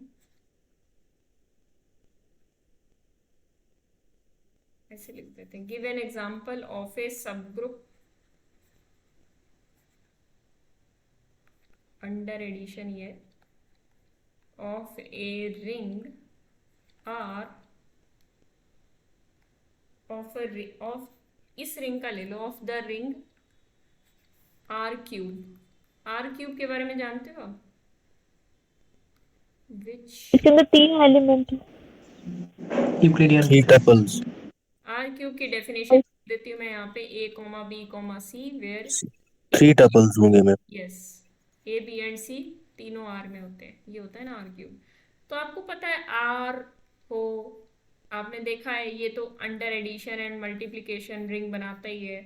ऐसे लिख देते हैं, give an example of a subgroup under addition ये of a ring R of इस रिंग का ले लो, of the ring R cube. R cube के बारे में जानते हो आप? इसके अंदर 3 एलिमेंट है। Euclidean Three tuples. R cube की डेफिनेशन देती हूँ मैं यहाँ पे, a, b, c where Three tuples होंगे मैं। यस, ए बी एंड सी तीनों आर में होते हैं, ये होता है ना आर क्यूब। तो आपको पता है आर हो, आपने देखा है ये तो under addition and multiplication ring बनाता ही है।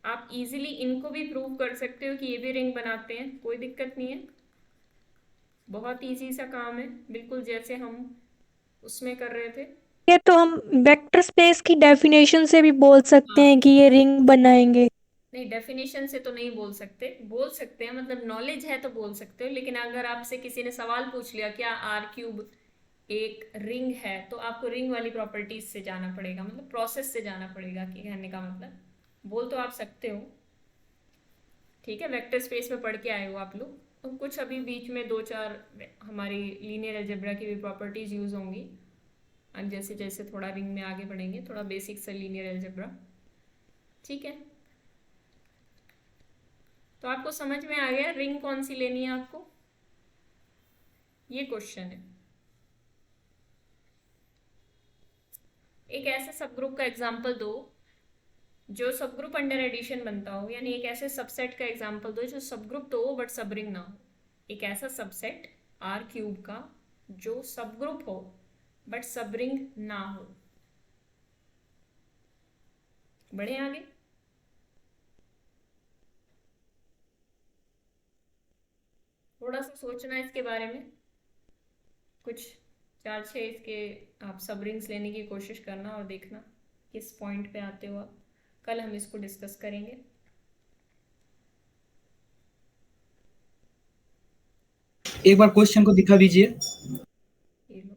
आप इजीली इनको भी प्रूव कर सकते हो कि ये भी रिंग बनाते हैं, कोई दिक्कत नहीं है, बहुत इजी सा काम है, बिल्कुल जैसे हम उसमें कर रहे थे। ये तो हम वेक्टर स्पेस की डेफिनेशन से भी बोल सकते हैं कि ये रिंग बनाएंगे। नहीं, डेफिनेशन से तो नहीं बोल सकते, बोल सकते हैं, मतलब नॉलेज है तो बोल सकते हो, लेकिन अगर आपसे किसी ने सवाल पूछ लिया क्या आर क्यूब एक रिंग है, तो आपको रिंग वाली प्रॉपर्टीज से जाना पड़ेगा, मतलब प्रोसेस से जाना पड़ेगा, कि कहने का मतलब बोल तो आप सकते हो, ठीक है, वेक्टर स्पेस में पढ़ के आए हो आप लोग, तो कुछ अभी बीच में 2-4 हमारी लीनियर अलजेब्रा की भी प्रॉपर्टीज यूज होंगी, और जैसे जैसे थोड़ा रिंग में आगे बढ़ेंगे, थोड़ा बेसिक सा लीनियर अलजेब्रा, ठीक है। तो आपको समझ में आ गया रिंग कौन सी लेनी है आपको, ये क्वेश्चन है। एक ऐसे सब ग्रुप का एग्जांपल दो जो सब ग्रुप अंडर एडिशन बनता हो, यानी एक ऐसे सबसेट का एग्जांपल दो जो सब ग्रुप तो हो बट सब रिंग ना हो। एक ऐसा सबसेट आर क्यूब का जो सब ग्रुप हो बट सब रिंग ना हो। बढ़े आगे, थोड़ा सा सोचना है इसके बारे में, कुछ 4-6 इसके आप सब रिंग्स लेने की कोशिश करना और देखना किस पॉइंट पे आते हो आप, कल हम इसको डिस्कस करेंगे। एक बार क्वेश्चन को दिखा दीजिए। ये लो,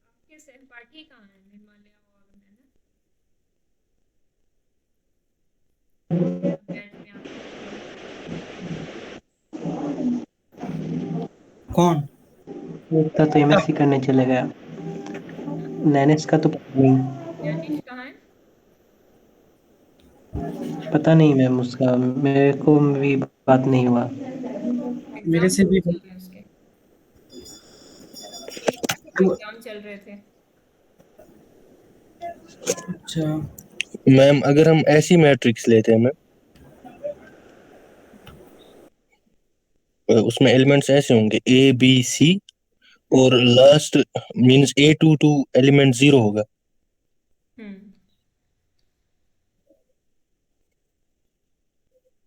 आपके सहपाठी कहाँ है, हिमालय और मैं ना बैच में आते कौन? था तो एमएससी करने चले गया। नैनेस का तो पता नहीं, ज्ञानेश कहाँ है? पता नहीं मैम, उसका मेरे को भी बात नहीं हुआ। मेरे से भी चल रहे उसके वो एग्जाम चल रहे थे। अच्छा। मैम अगर हम ऐसी मैट्रिक्स लेते हैं मैम, उसमें एलिमेंट्स ऐसे होंगे ए बी सी, और last means a two element 0 होगा। हम्म।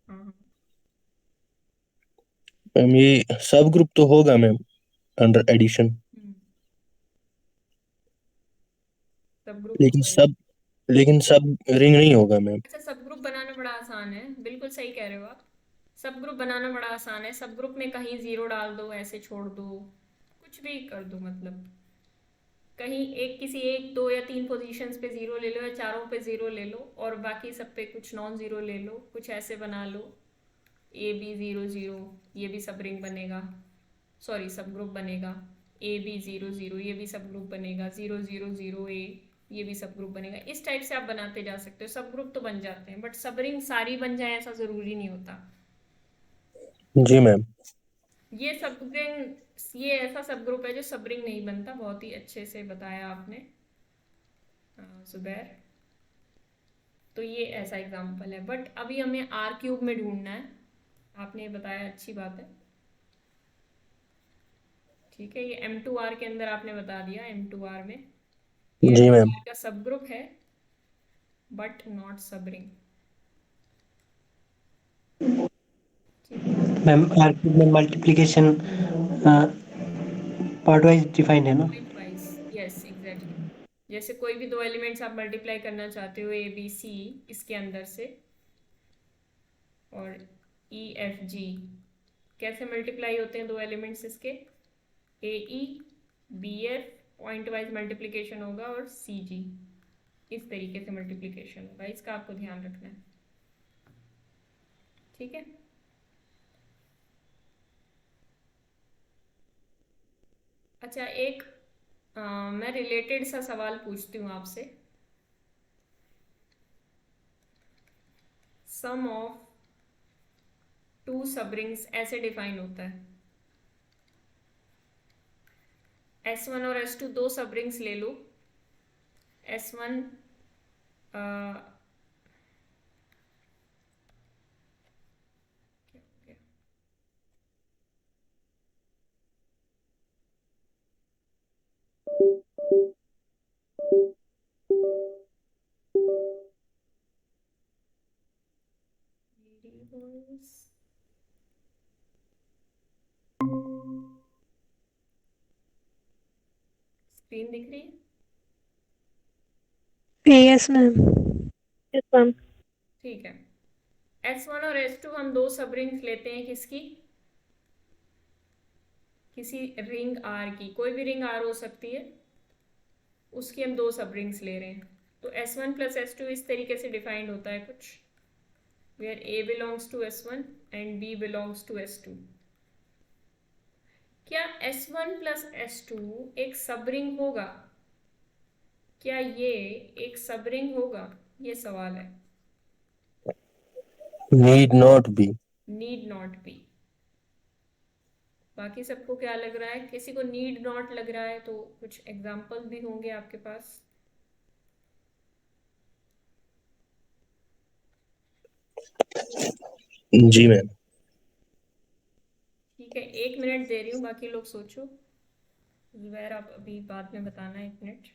हाँ हाँ। मैम ये सब ग्रुप तो होगा मैम अंडर एडिशन, सब ग्रुप लेकिन होगा ये। सब लेकिन सब रिंग नहीं होगा मैम। अच्छा, सब ग्रुप बनाना बड़ा आसान है, बिल्कुल सही कह रहे हो आप। सब ग्रुप बनाना बड़ा आसान है, सब ग्रुप में कहीं जीरो डाल दो, ऐसे छोड़ दो, कुछ भी कर दो, मतलब कहीं एक किसी एक दो या तीन पोजीशंस पे जीरो ले लो, या चारों पे जीरो ले लो, और बाकी सब पे कुछ नॉन जीरो ले लो, कुछ ऐसे बना लो। ए बी जीरो जीरो, ये भी सब रिंग बनेगा, सॉरी सब ग्रुप बनेगा। ए बी जीरो जीरो, ये भी सब ग्रुप बनेगा। जीरो जीरो जीरो ए, ये भी सब ग्रुप बनेगा। इस टाइप से आप बनाते जा सकते हो, सब ग्रुप तो बन जाते हैं, बट सब रिंग सारी बन जाए ऐसा ज़रूरी नहीं होता। जी मैम। ये सब रिंग, ये ऐसा सब ग्रुप है जो सब रिंग नहीं बनता, बहुत ही अच्छे से बताया आपने जुबैर। तो ये ऐसा एग्जाम्पल है, बट अभी हमें आर क्यूब में ढूंढना है। आपने बताया, अच्छी बात है। ठीक है, ये एम टू आर के अंदर आपने बता दिया, एम टू आर में ये जी मैम। R का सब ग्रुप है, बट नॉट सब रिंग। ठीक है। मैम आर क्यूब में मल्टीप्लिकेशन पार्ट वाइज डिफाइंड है ना? Point wise, yes exactly. जैसे कोई भी दो एलिमेंट्स आप मल्टीप्लाई करना चाहते हो, ए बी सी इसके अंदर से, और ई एफ जी, कैसे मल्टीप्लाई होते हैं दो एलिमेंट्स इसके? A E B F pointwise multiplication होगा, और सी जी इस तरीके से मल्टीप्लीकेशन होगा, इसका आपको ध्यान रखना है। ठीक है। अच्छा, एक मैं रिलेटेड सा सवाल पूछती हूँ आपसे। सम ऑफ टू सब रिंग्स ऐसे डिफाइन होता है। S1 और S2 दो सब रिंग्स ले लो। S1 स्क्रीन दिख रही है? Yes ma'am. Yes ma'am. ठीक है। S1 और S2 हम दो सब रिंग्स लेते हैं, किसकी? किसी रिंग R की, कोई भी रिंग R हो सकती है, उसकी हम दो सब रिंग्स ले रहे हैं। तो S1 प्लस S2 इस तरीके से डिफाइंड होता है कुछ, where A belongs to S1 and B belongs to S2। क्या S1 प्लस S2 एक सब रिंग होगा? क्या ये एक सब रिंग होगा? ये सवाल है। Need not be. Need not be. बाकी सबको क्या लग रहा है? किसी को नीड नॉट लग रहा है तो कुछ एग्जाम्पल भी होंगे आपके पास। जी मैम। ठीक है, 1 मिनट दे रही हूँ, बाकी लोग सोचो। जुबैर आप अभी बाद में बताना, 1 मिनट।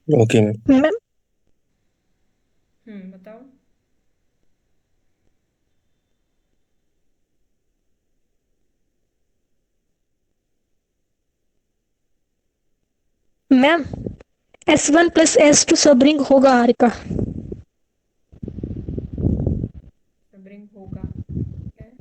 Okay ma'am. मैम बताओ। मैम S1 प्लस S2 सब रिंग होगा आर का। सब रिंग होगा, ठीक है।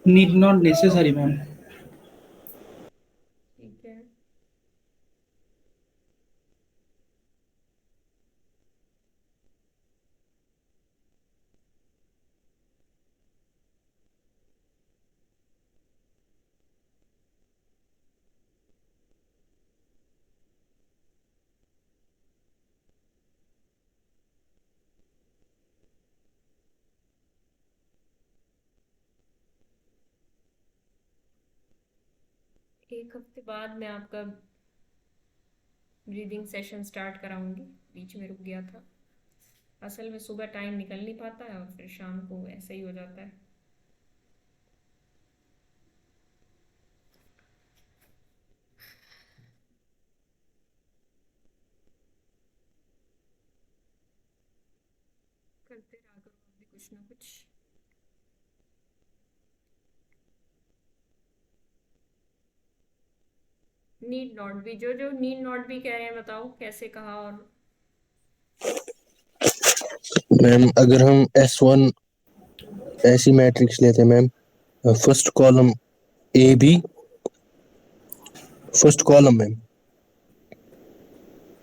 Need not necessary ma'am. ठीक है। एक हफ्ते बाद मैं आपका ब्रीदिंग सेशन स्टार्ट कराऊंगी, बीच में रुक गया था। असल में सुबह टाइम निकल नहीं पाता है और फिर शाम को ऐसे ही हो जाता है। करते रहा करो आप भी कुछ ना कुछ। नीड नॉट बी, जो जो नीड नॉट बी कह रहे हैं बताओ कैसे कहा। और मैम अगर हम S1 ऐसी मैट्रिक्स लेते हैं ma'am, first column a b, first column ma'am,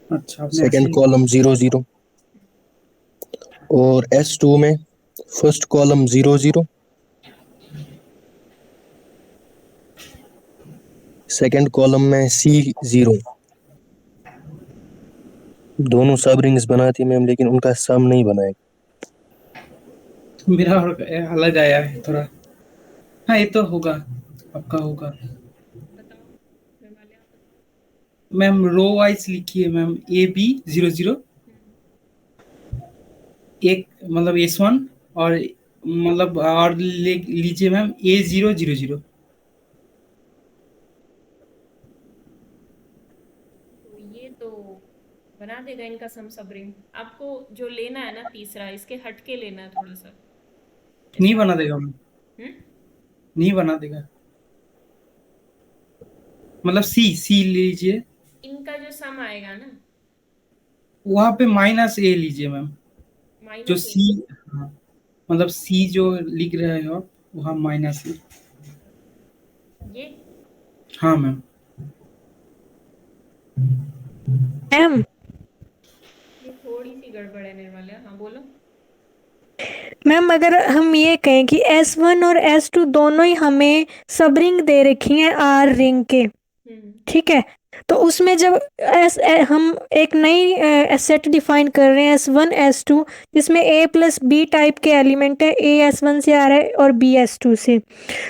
अच्छा आपने सेकंड ऐसे कॉलम 0 0, और S2 में फर्स्ट कॉलम 0 0, सेकंड कॉलम में C0। दोनों सब रिंग्स बनाती मैम, लेकिन उनका सम नहीं बनाएगा। मेरा और अलग आया है थोड़ा। हाँ ये तो होगा, आपका होगा। बताओ निर्माल्या, आप बताओ। मैम रो वाइज लिखिए मैम, AB 0 0, एक मतलब S1, और मतलब और लीजिए मैम A0 0 0। तो ये तो बना देगा इनका सम सब रिंग। आपको जो लेना है ना तीसरा, इसके हट के लेना है थोड़ा सा। नहीं जैसे बना देगा मैम, हम्म, नहीं बना देगा। मतलब C लीजिए, इनका जो सम आएगा ना वहां पे -A लीजिए मैम। जो माइनस ए। C, हाँ, मतलब C जो लिख रहे हो आप, वहाँ -A। ये हाँ मैम। मैम ये थोड़ी सी गड़बड़ है निर्मला, हाँ बोलो। मैम अगर हम ये कहें कि S1 और S2 दोनों ही हमें सब रिंग दे रखी हैं R रिंग के, ठीक है, तो उसमें जब हम एक नई सेट डिफाइन कर रहे हैं S1 S2, जिसमें A प्लस B टाइप के एलिमेंट है, A S1 से आ रहा है और B S2 से,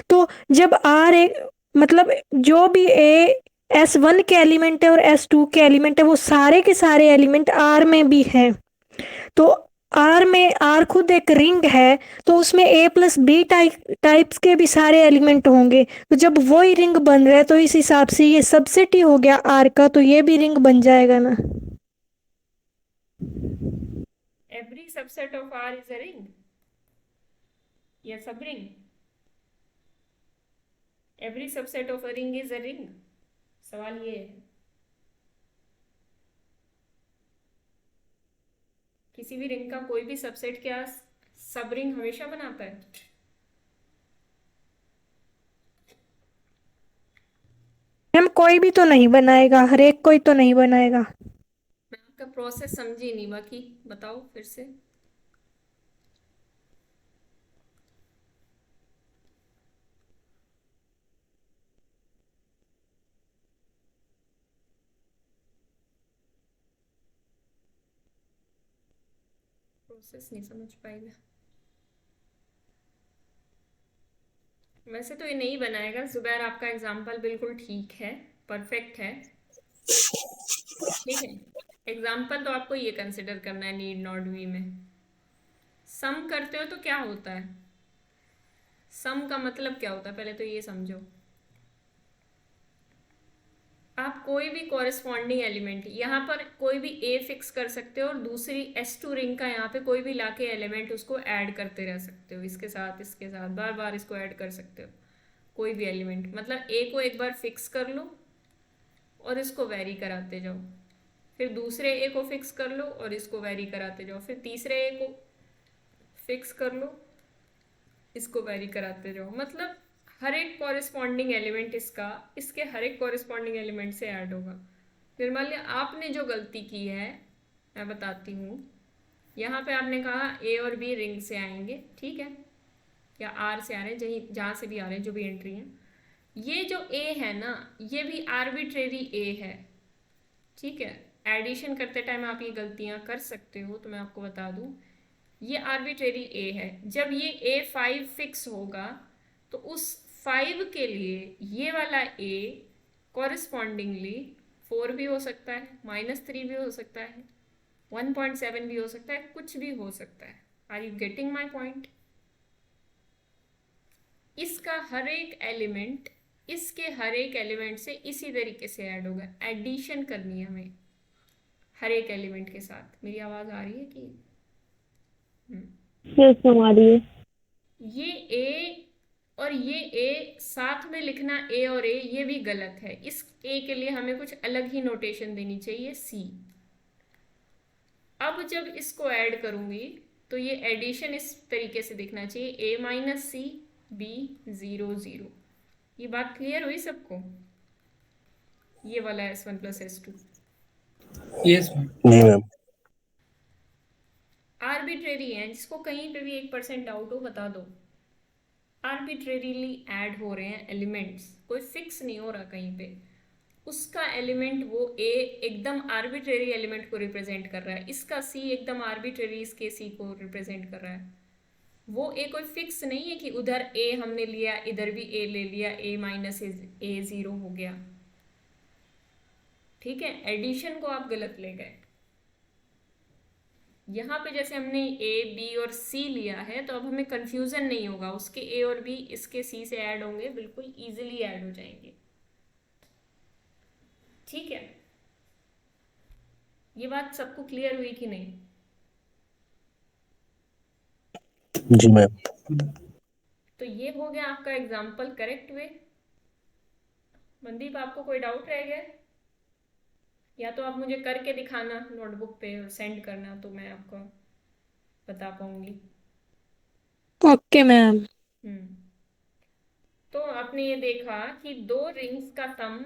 तो जब R एक मतलब जो भी A S1 के एलिमेंट है और S2 के एलिमेंट है, वो सारे के सारे एलिमेंट R में भी हैं। तो R में R खुद एक रिंग है, तो उसमें A प्लस B टाइप्स के भी सारे एलिमेंट होंगे। तो जब वही रिंग बन रहा है तो इस हिसाब से ये सबसेट ही हो गया R का, तो ये भी रिंग बन जाएगा ना। Every subset of R is a ring या subring? Every subset of a ring is a ring, सवाल ये है। किसी भी रिंग का कोई भी सबसेट क्या सब रिंग हमेशा बनाता है? हम कोई भी तो नहीं बनाएगा, हर एक कोई तो नहीं बनाएगा। मैं आपका प्रोसेस समझी नहीं, बाकी बताओ फिर से। प्रोसेस नहीं समझ पाई मैं। वैसे तो ये नहीं बनाएगा जुबैर, आपका एग्जाम्पल बिल्कुल ठीक है, परफेक्ट है, ठीक है। एग्जाम्पल तो आपको ये कंसिडर करना है नीड नॉट बी में। सम करते हो तो क्या होता है, सम का मतलब क्या होता है पहले तो ये समझो। आप कोई भी कॉरेस्पॉन्डिंग एलिमेंट यहाँ पर कोई भी ए फिक्स कर सकते हो और दूसरी S2 रिंग का यहाँ पे कोई भी लाके एलिमेंट उसको ऐड करते रह सकते हो, इसके साथ बार बार इसको ऐड कर सकते हो। कोई भी एलिमेंट मतलब ए को एक बार फिक्स कर लो और इसको वेरी कराते जाओ, फिर दूसरे ए को फिक्स कर लो और इसको वेरी कराते जाओ, फिर तीसरे ए को फिक्स कर लो, इसको वेरी कराते जाओ। मतलब हर एक कॉरेस्पॉन्डिंग एलिमेंट इसका इसके हर एक कॉरेस्पॉन्डिंग एलिमेंट से ऐड होगा। फिर मान लिया आपने जो गलती की है, मैं बताती हूँ। यहाँ पे आपने कहा ए और बी रिंग से आएंगे, ठीक है, या आर से आ रहे हैं, जहाँ से भी आ रहे हैं, जो भी एंट्री है। ये जो ए है ना, ये भी आर्बिट्रेरी ए है, ठीक है। एडिशन करते टाइम आप ये गलतियाँ कर सकते हो, तो मैं आपको बता दूँ ये आर्बिट्रेरी ए है। जब ये A5 फिक्स होगा तो उस 5 के लिए ये वाला ए कॉरस्पॉन्डिंगली 4 भी हो सकता है, -3 भी हो सकता है, 1.7 भी हो सकता है, कुछ भी हो सकता है। Are you getting my point? इसका हर एक एलिमेंट इसके हर एक एलिमेंट से इसी तरीके से ऐड होगा। एडिशन करनी है हमें हर एक एलिमेंट के साथ। मेरी आवाज़ आ रही है कि यस मैम आ रही है। ये ए और ये ए साथ में लिखना, ए और ए, ये भी गलत है। इस ए के लिए हमें कुछ अलग ही नोटेशन देनी चाहिए, सी। अब जब इसको ऐड करूंगी तो ये एडिशन इस तरीके से दिखना चाहिए, ए माइनस सी बी 0 0। ये बात क्लियर हुई सबको? ये वाला S1 plus S2 yes ma'am. जी मैम। आर्बिट्रेरी है, जिसको कहीं पे भी 1% डाउट हो बता दो। आर्बिट्रेरीली ऐड हो रहे हैं एलिमेंट्स, कोई फिक्स नहीं हो रहा कहीं पे। उसका एलिमेंट वो ए एकदम आर्बिट्रेरी एलिमेंट को रिप्रेजेंट कर रहा है, इसका सी एकदम आर्बिट्रेरी इसके सी को रिप्रेजेंट कर रहा है। वो ए कोई फिक्स नहीं है कि उधर ए हमने लिया इधर भी ए ले लिया, ए माइनस ए 0 हो गया। ठीक है, एडिशन को आप गलत ले गए। यहाँ पे जैसे हमने ए बी और सी लिया है, तो अब हमें कंफ्यूजन नहीं होगा, उसके ए और बी इसके सी से ऐड होंगे, बिल्कुल इजीली ऐड हो जाएंगे। ठीक है, ये बात सबको क्लियर हुई कि नहीं? जी मैम। तो ये हो गया आपका एग्जाम्पल करेक्ट वे। मनदीप, आपको कोई डाउट रह गया? या तो आप मुझे करके दिखाना नोटबुक पे और सेंड करना, तो मैं आपको बता पाऊंगी। Okay ma'am. तो आपने ये देखा कि दो रिंग्स का सम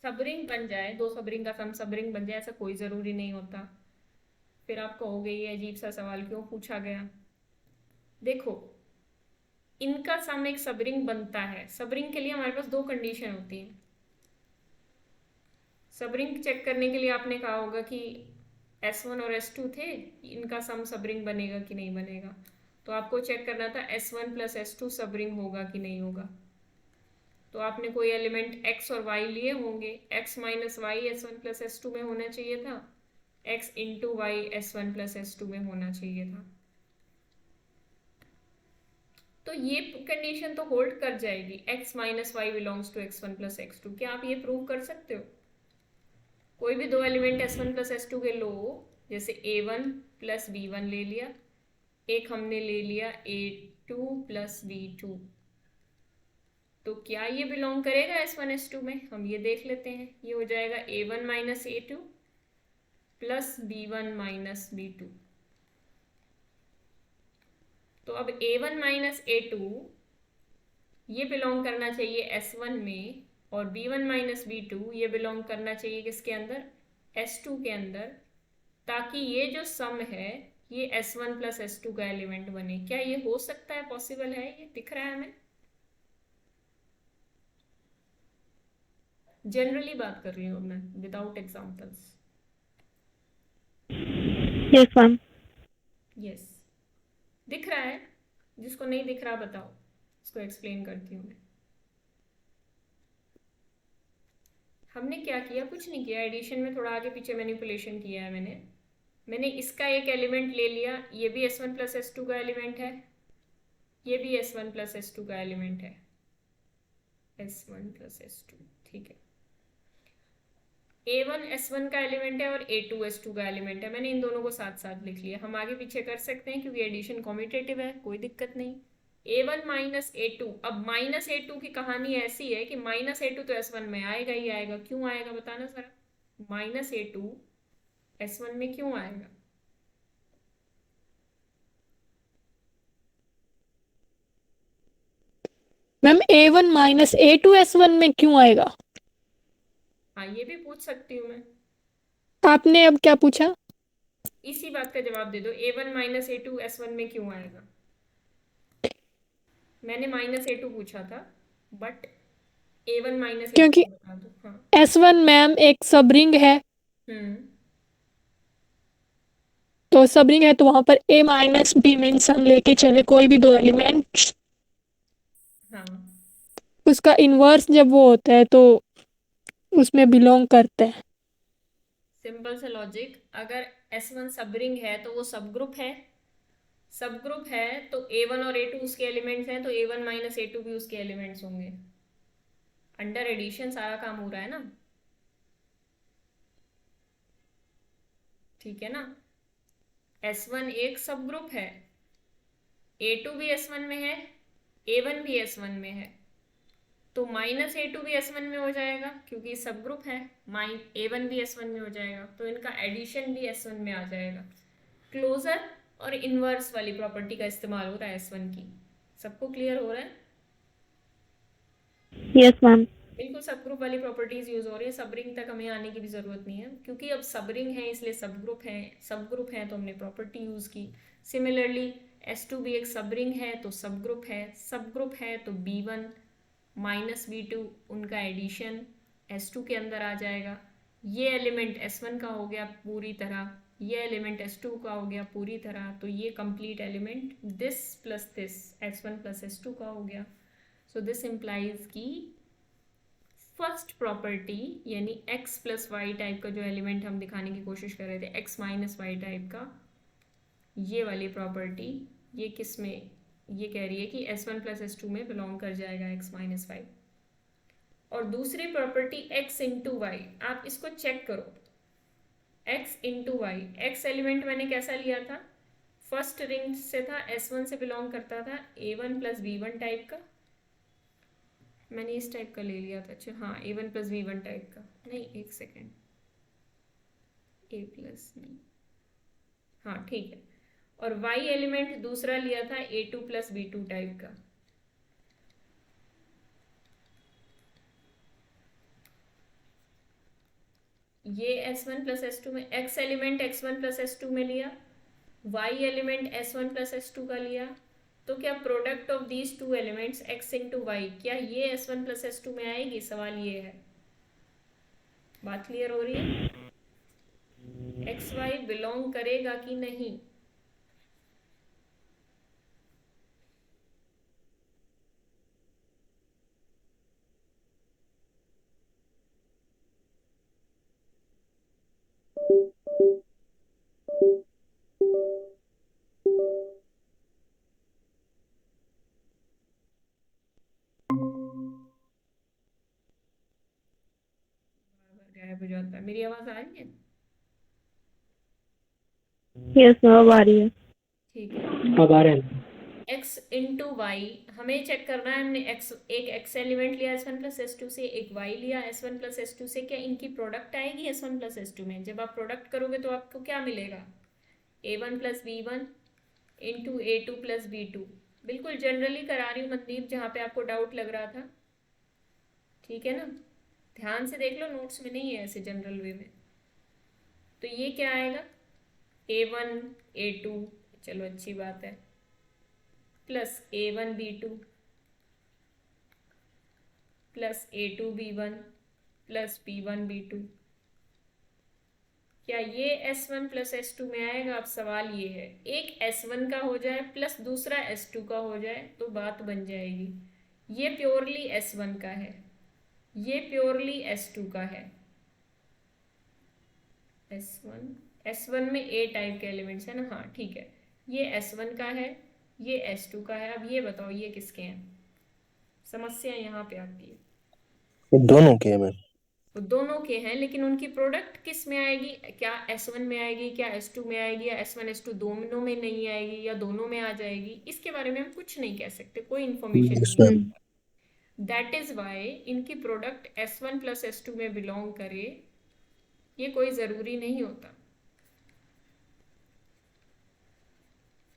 सब रिंग बन जाए, दो सब रिंग का सम सब रिंग बन जाए, ऐसा कोई ज़रूरी नहीं होता। फिर आप कहोगे ये अजीब सा सवाल क्यों पूछा गया? देखो, इनका सम एक सब रिंग बनता है। सब रिंग के लिए हमारे पास दो कंडीशन होती है। सब रिंग चेक करने के लिए आपने कहा होगा कि S1 और S2 थे, इनका सम सब रिंग बनेगा कि नहीं बनेगा। तो आपको चेक करना था S1 प्लस S2 सब रिंग होगा कि नहीं होगा। तो आपने कोई एलिमेंट x और y लिए होंगे, x minus Y S1 plus S2 में होना चाहिए था, x into Y S1 plus S2 में होना चाहिए था। तो ये कंडीशन तो होल्ड कर जाएगी, x minus y belongs to x1 plus x2। क्या आप ये प्रूव कर सकते हो? कोई भी दो एलिमेंट S1 प्लस S2 के लो, जैसे A1 प्लस B1 ले लिया, एक हमने ले लिया A2 प्लस B2, तो क्या ये बिलोंग करेगा S1 S2 में? हम ये देख लेते हैं। ये हो जाएगा A1 minus A2 plus B1 minus B2। तो अब A1 माइनस A2 ये बिलोंग करना चाहिए S1 में, और B1 माइनस B2 ये बिलोंग करना चाहिए किसके अंदर? S2 के अंदर, ताकि ये जो सम है ये S1 प्लस S2 का एलिमेंट बने। क्या ये हो सकता है? पॉसिबल है? ये दिख रहा है हमें? जनरली बात कर रही हूँ मैं, without examples. Yes ma'am. Yes, दिख रहा है? जिसको नहीं दिख रहा बताओ, इसको एक्सप्लेन करती हूँ मैं। हमने क्या किया? कुछ नहीं किया। एडिशन में थोड़ा आगे पीछे मैनिपुलेशन किया है मैंने इसका एक एलिमेंट ले लिया, ये भी S1 प्लस S2 का एलिमेंट है, ये भी S1 प्लस S2 का एलिमेंट है, S1 प्लस S2। ठीक है, A1 S1 का एलिमेंट है और A2 S2 का एलिमेंट है। मैंने इन दोनों को साथ साथ लिख लिया। हम आगे पीछे कर सकते हैं क्योंकि एडिशन कॉम्यूटेटिव है, कोई दिक्कत नहीं। A1 माइनस A2, अब माइनस A2 की कहानी ऐसी है कि माइनस A2 तो S1 में आएगा ही आएगा। क्यों आएगा बताना जरा? माइनस A2 S1 में क्यों आएगा? Ma'am A1 minus A2 S1 में क्यों आएगा? हाँ, ये भी पूछ सकती हूँ मैं। आपने अब क्या पूछा? इसी बात का जवाब दे दो, A1 माइनस A2 S1 में क्यों आएगा? मैंने माइनस A2 पूछा था, बट A1 माइनस A2 क्योंकि बता दो। हाँ, S1 मैम एक सब रिंग है, तो सब रिंग है तो वहां पर A माइनस B मीन्स हम लेके चले कोई भी दो एलिमेंट, हाँ, उसका इनवर्स जब वो होता है तो उसमें बिलोंग करते हैं। सिंपल सा लॉजिक, अगर S1 सब रिंग है तो वो सब ग्रुप है, सब ग्रुप है तो A1 और A2 उसके एलिमेंट्स हैं, तो A1 माइनस A2 भी उसके एलिमेंट्स होंगे। अंडर एडिशन सारा काम हो रहा है ना, ठीक है ना। S1 एक सब ग्रुप है, A2 भी S1 में है, A1 भी S1 में है, तो माइनस A2 भी S1 में हो जाएगा क्योंकि सब ग्रुप है, A1 भी S1 में हो जाएगा, तो इनका एडिशन भी S1 में आ जाएगा। क्लोजर और इनवर्स वाली प्रॉपर्टी का इस्तेमाल हो रहा है S1 की। सबको क्लियर हो रहा है? Yes ma'am. बिल्कुल सब ग्रुप वाली प्रॉपर्टीज यूज हो रही है, सब रिंग तक हमें आने की भी जरूरत नहीं है क्योंकि अब सब रिंग है इसलिए सब ग्रुप है, सब ग्रुप है तो हमने प्रॉपर्टी यूज की। सिमिलरली S2 भी एक सब रिंग है तो सब ग्रुप है, सब ग्रुप है तो B1 माइनस B2 उनका एडिशन S2 के अंदर आ जाएगा। ये एलिमेंट S1 का हो गया पूरी तरह, ये एलिमेंट S2 का हो गया पूरी तरह, तो ये complete element this plus this S1 plus S2 का हो गया। सो दिस इम्प्लाइज की फर्स्ट प्रॉपर्टी यानी x प्लस वाई टाइप का जो एलिमेंट हम दिखाने की कोशिश कर रहे थे, x माइनस वाई टाइप का, ये वाली प्रॉपर्टी ये किस में, ये कह रही है कि S1 प्लस S2 में बिलोंग कर जाएगा x माइनस वाई। और दूसरी प्रॉपर्टी x इंटू वाई, आप इसको चेक करो, x into y, x element मैंने कैसा लिया था, फर्स्ट रिंग से था, S1 से बिलोंग करता था, A1 प्लस B1 टाइप का, मैंने इस टाइप का ले लिया था। अच्छा हाँ, A1 प्लस B1 टाइप का, नहीं एक सेकेंड, A प्लस नहीं, हाँ ठीक है। और Y एलिमेंट दूसरा लिया था A2 प्लस B2 टाइप का। ये S1 प्लस S2 में X element X1 plus S2 में लिया, Y element S1 plus S2 का लिया, तो क्या product of these two elements x into y, क्या ये S1 प्लस S2 में आएगी, सवाल ये है। बात क्लियर हो रही है? एक्स वाई बिलोंग करेगा कि नहीं? गायब हो जाता है। मेरी आवाज आ रही है? यस मैम, अब आ रही है। ठीक है। अब आ रहे हैं। x इंटू वाई हमें चेक करना है, हमने एक x एलिमेंट लिया S1 प्लस S2 से, एक y लिया S1 प्लस S2 से, क्या इनकी प्रोडक्ट आएगी S1 प्लस S2 में? जब आप प्रोडक्ट करोगे तो आपको क्या मिलेगा, A1 plus B1 into A2 plus B2। बिल्कुल जनरली करा रही हूँ मनदीप, जहाँ पे आपको डाउट लग रहा था, ठीक है ना, ध्यान से देख लो, नोट्स में नहीं है ऐसे जनरल वे में। तो ये क्या आएगा, A1 A2, चलो अच्छी बात है, plus A1 B2 plus A2 B1 plus B1 B2। क्या ये S1 प्लस S2 में आएगा? अब सवाल ये है, एक S1 का हो जाए प्लस दूसरा S2 का हो जाए तो बात बन जाएगी। ये प्योरली S1 का है, ये प्योरली S2 का है। S1 में A टाइप के एलिमेंट्स है ना, हाँ ठीक है, ये S1 का है, ये S2 का है। अब ये बताओ ये किसके हैं? समस्या यहाँ पे आती है। दोनों के हैं मैम। तो दोनों के हैं, लेकिन उनकी प्रोडक्ट किस में आएगी? क्या S1 में आएगी, क्या S2 में आएगी, या S1 S2 दोनों में नहीं आएगी, या दोनों में आ जाएगी? इसके बारे में हम कुछ नहीं कह सकते, कोई इन्फॉर्मेशन Yes, नहीं है। ma'am. दैट इज वाई इनकी प्रोडक्ट S1 प्लस S2 में बिलोंग करे, ये कोई ज़रूरी नहीं होता।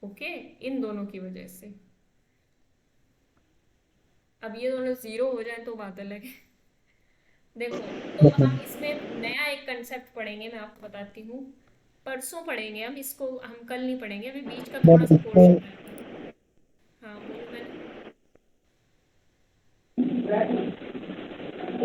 ओके, इन दोनों की वजह से। अब ये दोनों जीरो हो जाए तो बात अलग है। देखो, तो हम इसमें नया एक कंसेप्ट पढ़ेंगे, मैं आपको बताती हूँ, परसों पढ़ेंगे हम इसको, हम कल नहीं पढ़ेंगे, अभी बीच का थोड़ा सा पोर्शन है। हाँ बोलो मैंने।